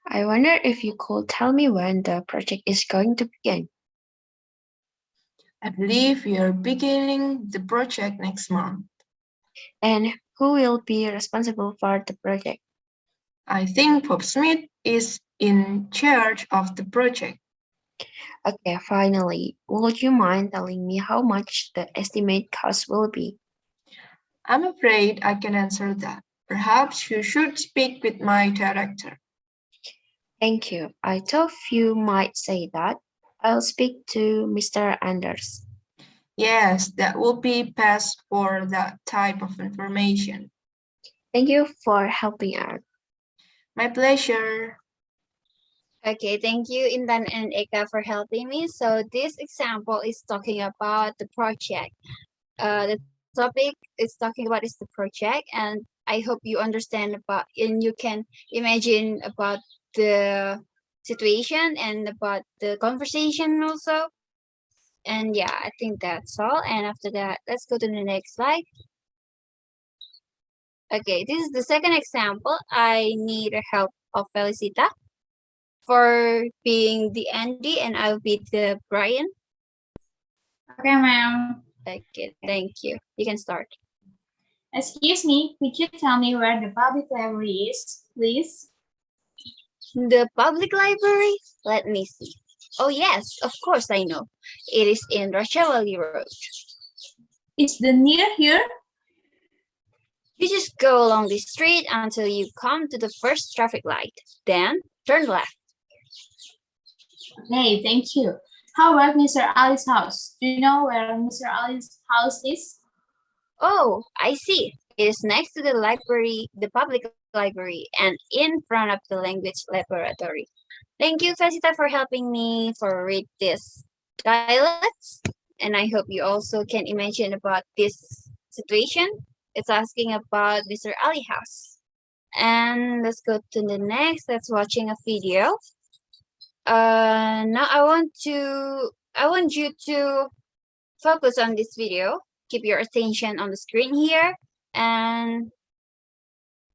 I wonder if you could tell me when the project is going to begin. I believe we are beginning the project next month. And who will be responsible for the project? I think Bob Smith is in charge of the project. Okay, finally, would you mind telling me how much the estimate cost will be? I'm afraid I can answer that. Perhaps you should speak with my director. Thank you. I thought you might say that. I'll speak to Mr. Anders. Yes, that will be best for that type of information. Thank you for helping out. My pleasure. Okay, thank you, Intan and Eka, for helping me. So this example is talking about the project. The topic is talking about is the project, and I hope you understand about and you can imagine about the situation and about the conversation also. And yeah, I think that's all. And after that, let's go to the next slide. Okay, this is the second example. I need the help of Felicita for being the Andy, and I'll be the Brian. Okay, ma'am. Okay, thank you. You can start. Excuse me, could you tell me where the public library is, please? The public library? Let me see. Oh yes, of course I know. It is in Rachawali Road. Is the near here? You just go along the street until you come to the first traffic light. Then turn left. Okay, thank you. How about Mr. Ali's house? Do you know where Mr. Ali's house is? Oh, I see. It is next to the library, the public library, and in front of the language laboratory. Thank you, Felicita, for helping me for read this dialects. And I hope you also can imagine about this situation. It's asking about Mr. Ali House. And let's go to the next. Let's watching a video. Now I want you to focus on this video. Keep your attention on the screen here, and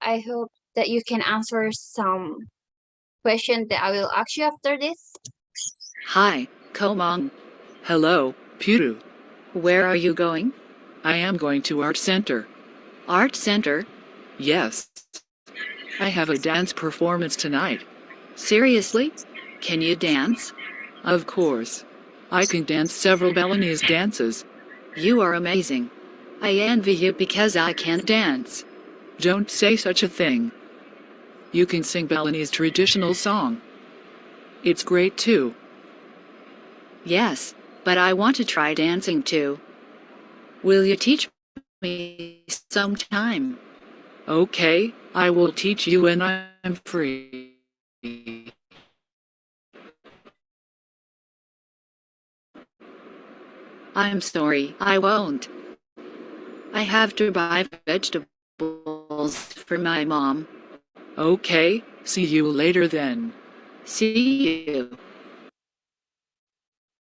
I hope that you can answer some questions that I will ask you after this. Hi, Komang. Hello, Piru. Where are you going? I am going to Art Center. Art Center? Yes. I have a dance performance tonight. Seriously? Can you dance? Of course. I can dance several Balinese dances. You are amazing. I envy you because I can't dance. Don't say such a thing. You can sing Balinese traditional song. It's great too. Yes, but I want to try dancing too. Will you teach me sometime? Okay, I will teach you when I'm free. I'm sorry, I won't. I have to buy vegetables for my mom. Okay, see you later then. See you.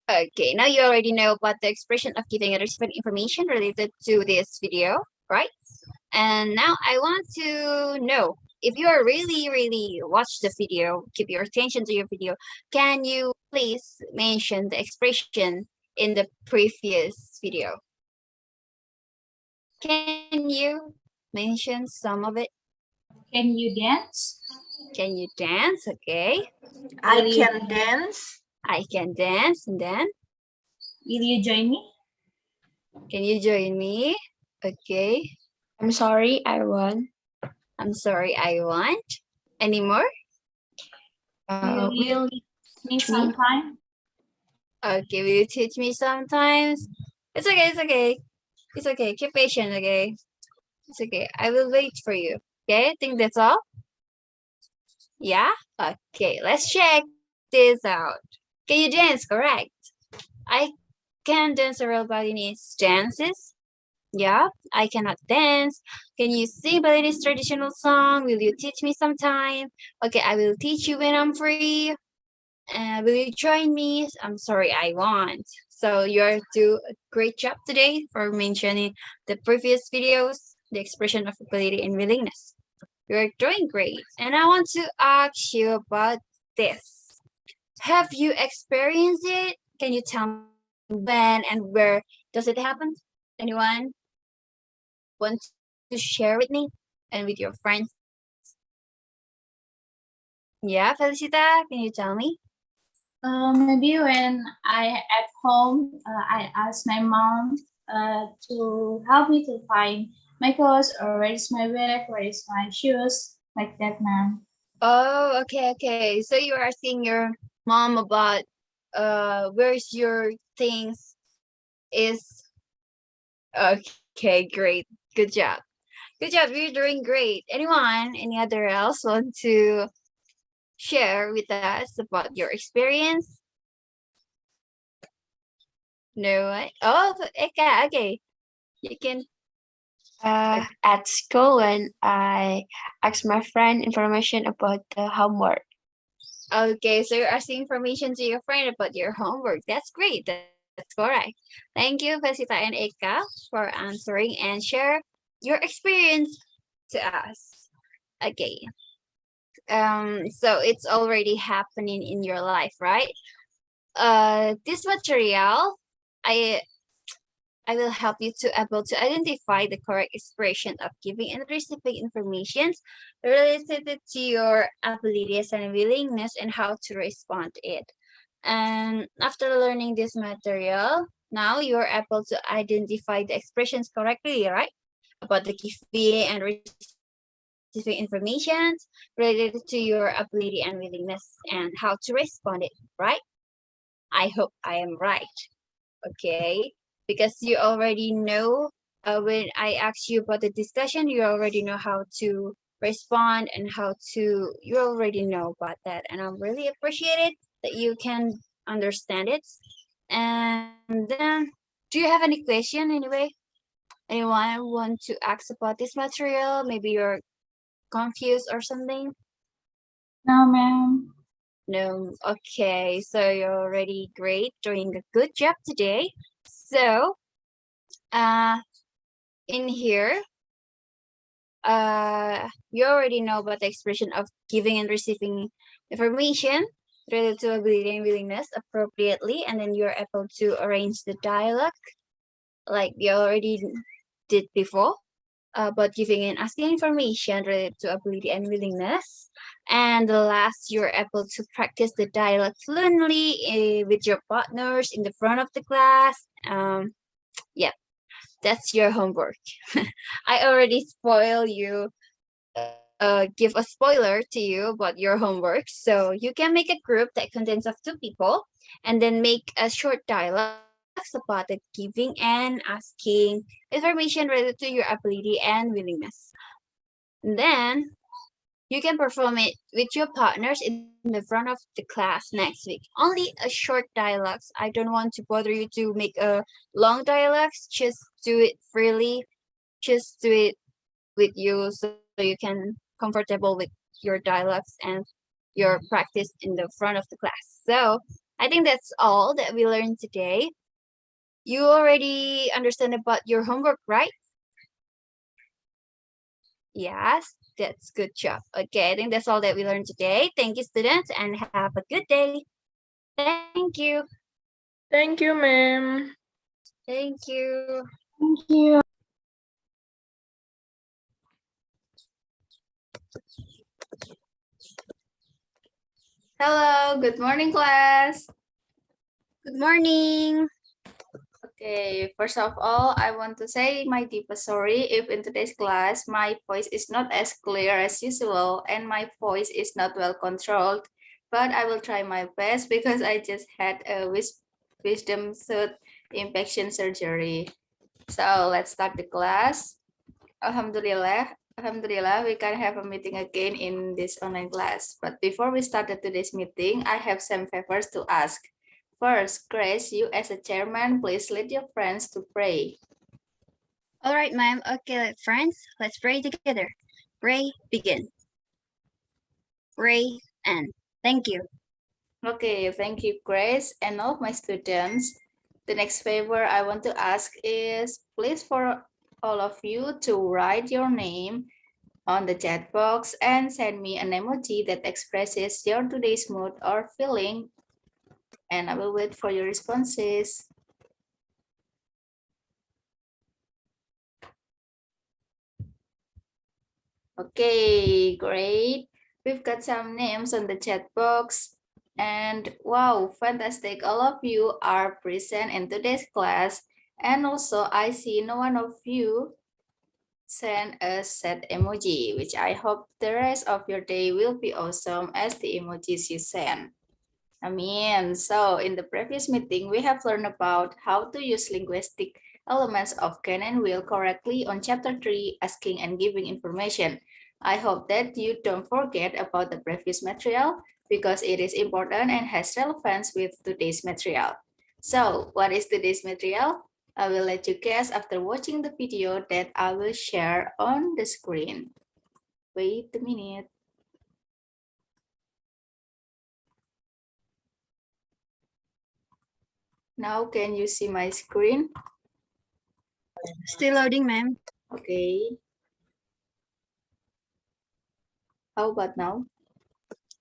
Okay, now you already know about the expression of giving and receiving information related to this video, right? And now I want to know if you are really watch the video, keep your attention to your video. Can you please mention the expression in the previous video? Can you mention some of it? Can you dance? Can you dance? Okay. I Will you- can dance. I can dance. And then, Will you join me? can you join me? Okay. I'm sorry, I won. I'm sorry, I want. Any more? Will you Will teach me sometime? Okay, will you teach me sometimes? It's okay, it's okay. It's okay. Keep patient, okay? It's okay. I will wait for you. Okay, I think that's all. Yeah? Okay, let's check this out. Can you dance? Correct. I can dance several Balinese dances. Yeah, I cannot dance. Can you sing Balinese traditional song? Will you teach me sometime? Okay, I will teach you when I'm free. Will you join me? I'm sorry, I won't. So you're do a great job today for mentioning the previous videos, the expression of ability and willingness. You're doing great. And I want to ask you about this. Have you experienced it? Can you tell me when and where does it happen? Anyone want to share with me and with your friends? Yeah, Felicita, can you tell me? Maybe when I at home, I ask my mom to help me to find my clothes or where is my bag, where is my shoes, like that, ma'am. Oh, okay. So you're asking your mom about where's your things is okay, great. Good job. Good job. You're doing great. Any other else want to share with us about your experience? No one? Oh, Eka, okay. You can At school, when I asked my friend information about the homework. okay, so you're asking information to your friend about your homework. That's great. That's correct. Thank you, Fesita and Eka, for answering and share your experience to us. Okay. So it's already happening in your life, right? This material, I will help you to able to identify the correct expression of giving and receiving information related to your abilities and willingness and how to respond to it. And after learning this material, now you're able to identify the expressions correctly, right? About the giving and receiving information related to your ability and willingness and how to respond it, right? I hope I am right. Okay, because you already know when I ask you about the discussion, you already know how to respond and you already know about that. And I really appreciate it that you can understand it. And then, do you have any question anyway? Anyone want to ask about this material? Maybe you're confused or something? No, ma'am. No. Okay, so you're already great, doing a good job today. So, in here, you already know about the expression of giving and receiving information related to ability and willingness appropriately, and then you're able to arrange the dialogue like you already did before about giving and asking information related to ability and willingness. And the last, you're able to practice the dialogue fluently with your partners in the front of the class. Yeah, that's your homework. I already spoil you, give a spoiler to you about your homework. So you can make a group that contains of 2 people and then make a short dialogues about the giving and asking information related to your ability and willingness. And then you can perform it with your partners in the front of the class next week. Only a short dialogues. I don't want to bother you to make a long dialogues. Just do it freely. Just do it with you so you can comfortable with your dialogues and your practice in the front of the class. So I think that's all that we learned today. You already understand about your homework, right? Yes, that's good job. Okay, I think that's all that we learned today. Thank you, students, and have a good day. Thank you. Thank you, ma'am. Thank you. Thank you. Hello, good morning, class. Good morning. Okay, first of all, I want to say my deepest sorry if in today's class my voice is not as clear as usual and my voice is not well controlled, but I will try my best because I just had a wisdom tooth infection surgery. So let's start the class. Alhamdulillah, we can have a meeting again in this online class. But before we start today's meeting, I have some favors to ask. First, Grace, you as a chairman, please lead your friends to pray. All right, ma'am. Okay, friends, let's pray together. Pray, begin. Pray, and thank you. Okay, thank you, Grace, and all of my students. The next favor I want to ask is, please for all of you to write your name on the chat box and send me an emoji that expresses your today's mood or feeling, and I will wait for your responses. Okay, great. We've got some names on the chat box. And wow, fantastic. All of you are present in today's class. And also, I see no one of you send a sad emoji, which I hope the rest of your day will be awesome as the emojis you send. Amen. So in the previous meeting, we have learned about how to use linguistic elements of can and will correctly on chapter 3, asking and giving information. I hope that you don't forget about the previous material because it is important and has relevance with today's material. So what is today's material? I will let you guess after watching the video that I will share on the screen. Wait a minute. Now can you see my screen? Still loading, ma'am. Okay. How about now?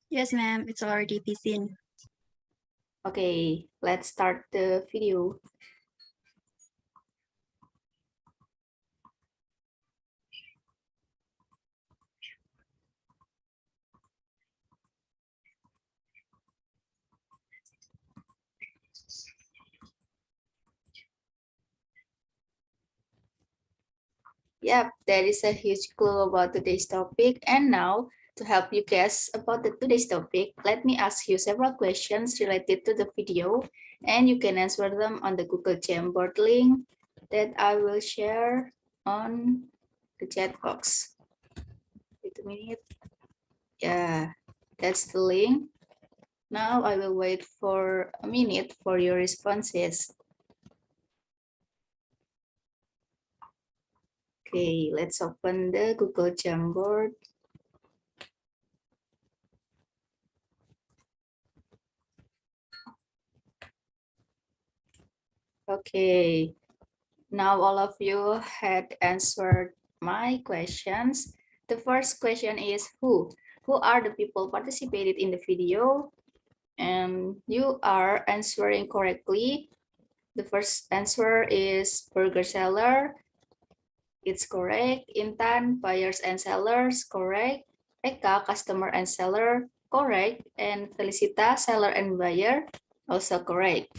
Yes, ma'am. It's already seen. Okay, let's start the video. Yep, that is a huge clue about today's topic. And now To help you guess about today's topic, let me ask you several questions related to the video, and you can answer them on the Google Jamboard link that I will share on the chat box. Wait a minute. Yeah, that's the link. Now I will wait for a minute for your responses. Okay, let's open the Google Jamboard. Okay, now all of you had answered my questions. The first question is who? Who are the people participated in the video? And you are answering correctly. The first answer is burger seller. It's correct. Intan, buyers and sellers, correct. Eka, customer and seller, correct. And Felicita, seller and buyer, also correct.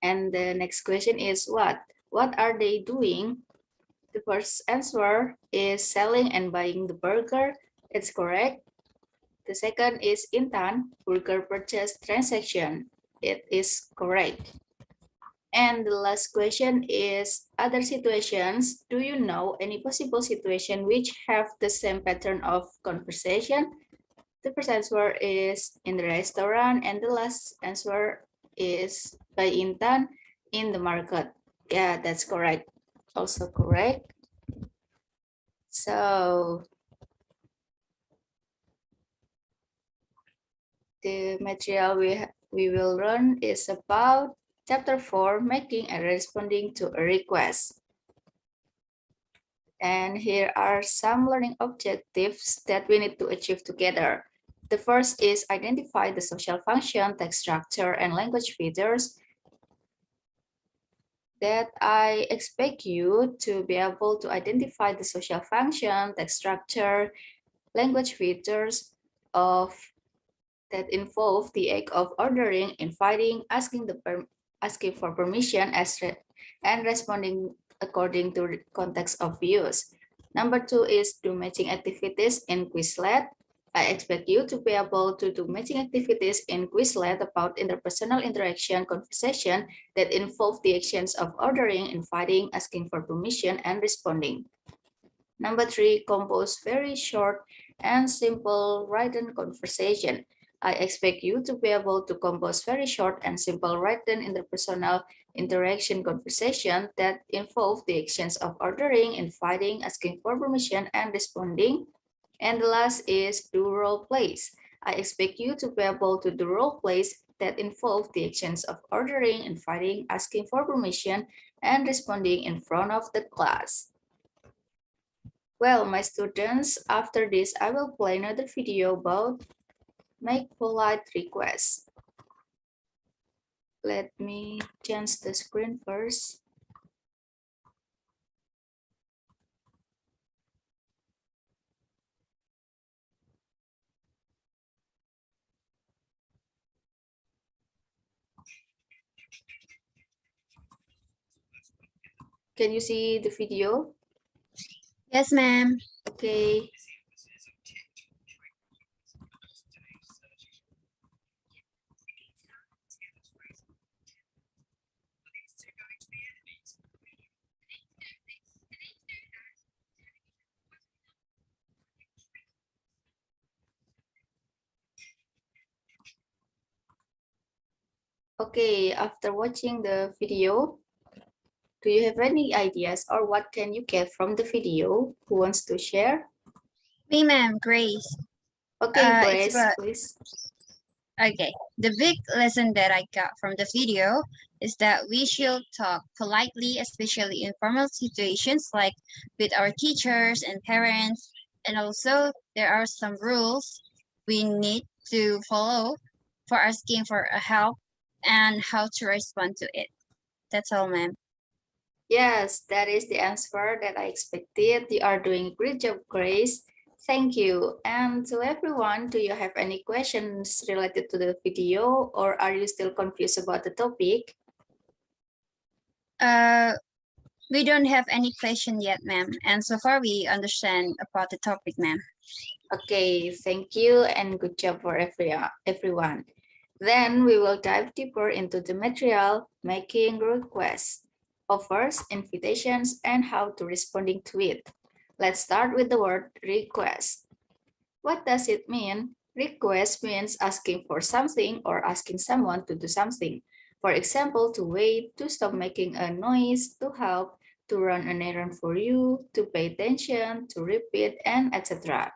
And the next question is what? What are they doing? The first answer is selling and buying the burger. It's correct. The second is Intan, burger purchase transaction. It is correct. And the last question is other situations. Do you know any possible situation which have the same pattern of conversation? The first answer is in the restaurant, and the last answer is by Intan in the market. Yeah, that's correct. Also correct. So the material we will learn is about Chapter 4, making and responding to a request. And here are some learning objectives that we need to achieve together. The first is identify the social function, text structure, and language features that I expect you to be able to identify the social function, text structure, language features of that involve the act of ordering, inviting, asking for permission and responding according to the context of use. Number 2 is do matching activities in Quizlet. I expect you to be able to do matching activities in Quizlet about interpersonal interaction conversation that involve the actions of ordering, inviting, asking for permission, and responding. Number 3, compose very short and simple written conversation. I expect you to be able to compose very short and simple written interpersonal interaction conversation that involve the actions of ordering, inviting, asking for permission, and responding. And the last is do role plays. I expect you to be able to do role plays that involve the actions of ordering, inviting, asking for permission, and responding in front of the class. Well, my students, after this, I will play another video about make polite requests. Let me change the screen first. Can you see the video? Yes, ma'am. Okay. Okay, after watching the video, do you have any ideas or what can you get from the video? Who wants to share? Me, ma'am, Grace. Okay, It's Grace, about, please. okay. The big lesson that I got from the video is that we should talk politely, especially in formal situations like with our teachers and parents. And also, there are some rules we need to follow for asking for a help and how to respond to it. That's all, ma'am. Yes, that is the answer that I expected. You are doing a great job, Grace. Thank you. And to everyone, do you have any questions related to the video or are you still confused about the topic? We don't have any question yet, ma'am. And so far we understand about the topic, ma'am. Okay, thank you and good job for everyone. Then we will dive deeper into the material, making requests, offers, invitations, and how to responding to it. Let's start with the word request. What does it mean? Request means asking for something or asking someone to do something. For example, to wait, to stop making a noise, to help, to run an errand for you, to pay attention, to repeat, and etc.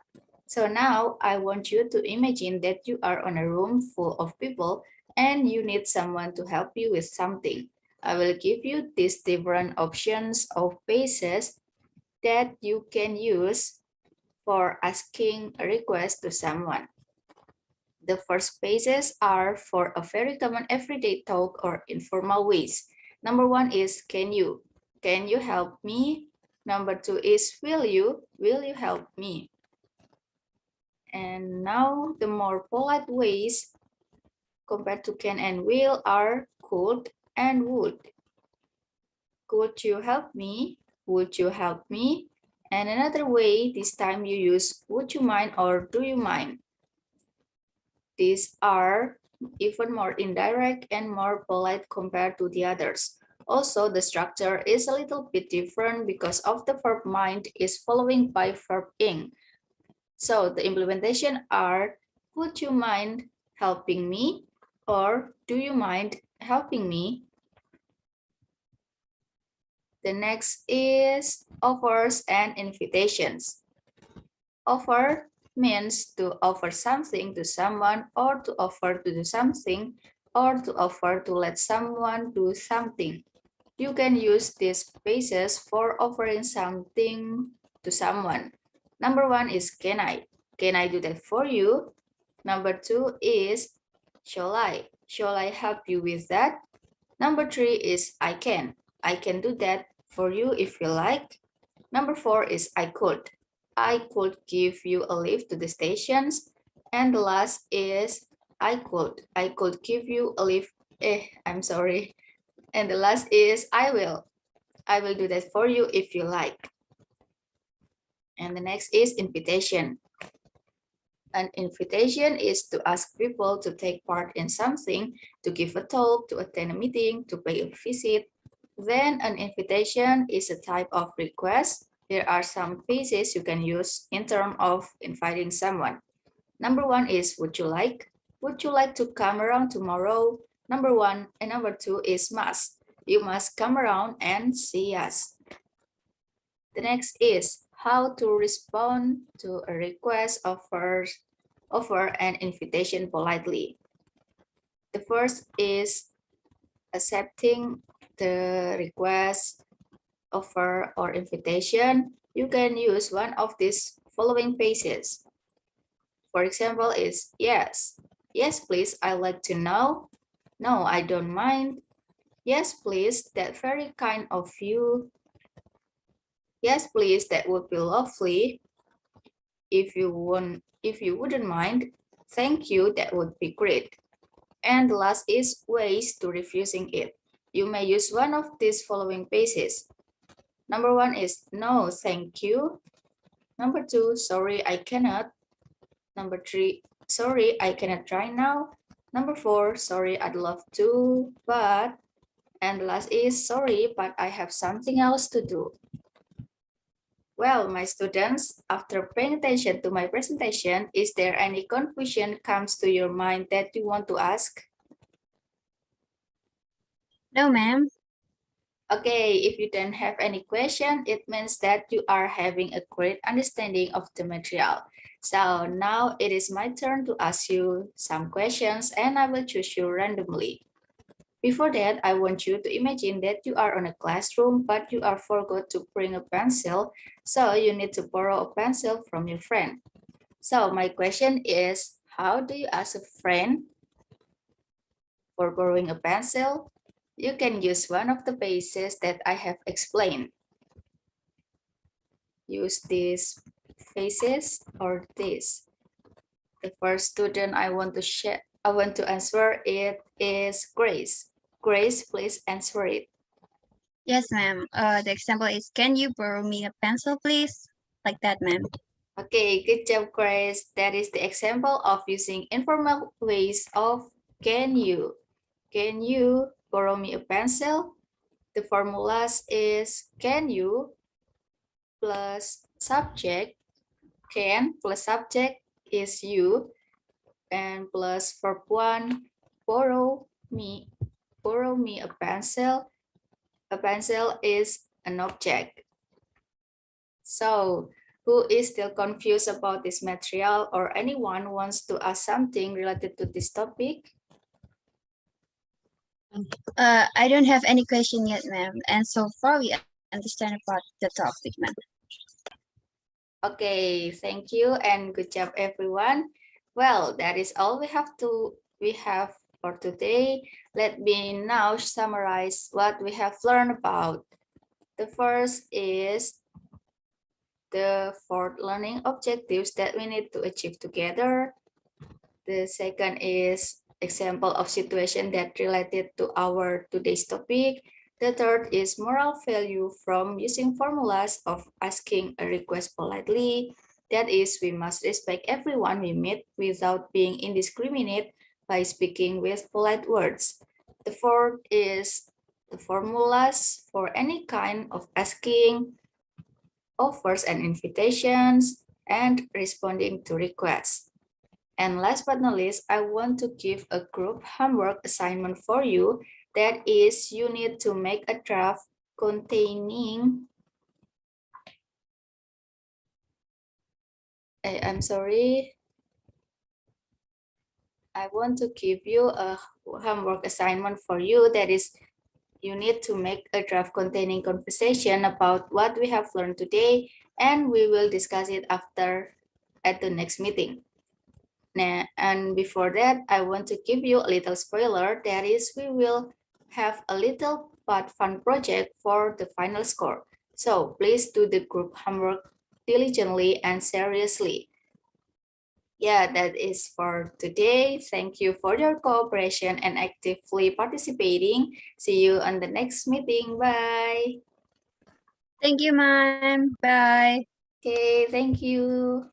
So now I want you to imagine that you are on a room full of people and you need someone to help you with something. I will give you these different options of phases that you can use for asking a request to someone. The first phases are for a very common everyday talk or informal ways. Number one is can you help me? Number two is will you help me? And now the more polite ways compared to can and will are could and would. Could you help me? Would you help me? And another way, this time you use would you mind or do you mind? These are even more indirect and more polite compared to the others. Also, the structure is a little bit different because of the verb mind is following by verb ing. So the implementation are, would you mind helping me? Or do you mind helping me? The next is offers and invitations. Offer means to offer something to someone or to offer to do something or to offer to let someone do something. You can use these phrases for offering something to someone. Number one is can I? Can I do that for you? Number two is shall I? Shall I help you with that? Number three is I can. I can do that for you if you like. Number four is I could. I could give you a lift to the stations. And the last is I could. I could give you a lift. I'm sorry. And the last is I will. I will do that for you if you like. And the next is invitation. An invitation is to ask people to take part in something, to give a talk, to attend a meeting, to pay a visit. Then an invitation is a type of request. There are some phases you can use in terms of inviting someone. Number one is would you like? Would you like to come around tomorrow? Number one and number two is must. You must come around and see us. The next is how to respond to a request, offer an invitation politely. The first is accepting the request, offer, or invitation. You can use one of these following phases. For example, is yes. Yes, please, I'd like to know. No, I don't mind. Yes, please, that's very kind of you. Yes, please, that would be lovely. If you wouldn't mind, thank you, that would be great. And the last is ways to refusing it. You may use one of these following phases. Number one is no, thank you. Number two, sorry, I cannot. Number three, sorry, I cannot right now. Number four, sorry, I'd love to, but. And the last is sorry, but I have something else to do. Well, my students, after paying attention to my presentation, is there any confusion comes to your mind that you want to ask? No, ma'am. Okay, if you don't have any question, it means that you are having a great understanding of the material. So now it is my turn to ask you some questions and I will choose you randomly. Before that, I want you to imagine that you are on a classroom, but you are forgot to bring a pencil, so you need to borrow a pencil from your friend. So my question is, how do you ask a friend for borrowing a pencil? You can use one of the phases that I have explained. Use these phases or this. The first student I want to answer it is Grace. Grace, please answer it. Yes, ma'am. The example is, can you borrow me a pencil, please? Like that, ma'am. Okay, good job, Grace. That is the example of using informal ways of can you. Can you borrow me a pencil? The formulas is can you plus subject, can plus subject is you, and plus verb 1, borrow me a pencil. A pencil is an object. So who is still confused about this material, or anyone wants to ask something related to this topic? I don't have any question yet, ma'am. And so far we understand about the topic, ma'am. Okay, thank you and good job, everyone. Well, that is all we have for today. Let me now summarize what we have learned about. The first is the 4 learning objectives that we need to achieve together. The second is example of situation that related to our today's topic. The third is moral value from using formulas of asking a request politely. That is, we must respect everyone we meet without being indiscriminate by speaking with polite words. The fourth is the formulas for any kind of asking, offers and invitations, and responding to requests. And last but not least, I want to give a group homework assignment for you. That is, you need to make a draft containing, I'm sorry, I want to give you a homework assignment for you. That is, you need to make a draft containing conversation about what we have learned today, and we will discuss it after at the next meeting. Now, and before that, I want to give you a little spoiler. That is, we will have a little but fun project for the final score. So please do the group homework diligently and seriously. Yeah, that is for today. Thank you for your cooperation and actively participating. See you on the next meeting. Bye. Thank you, ma'am. Bye. Okay, thank you.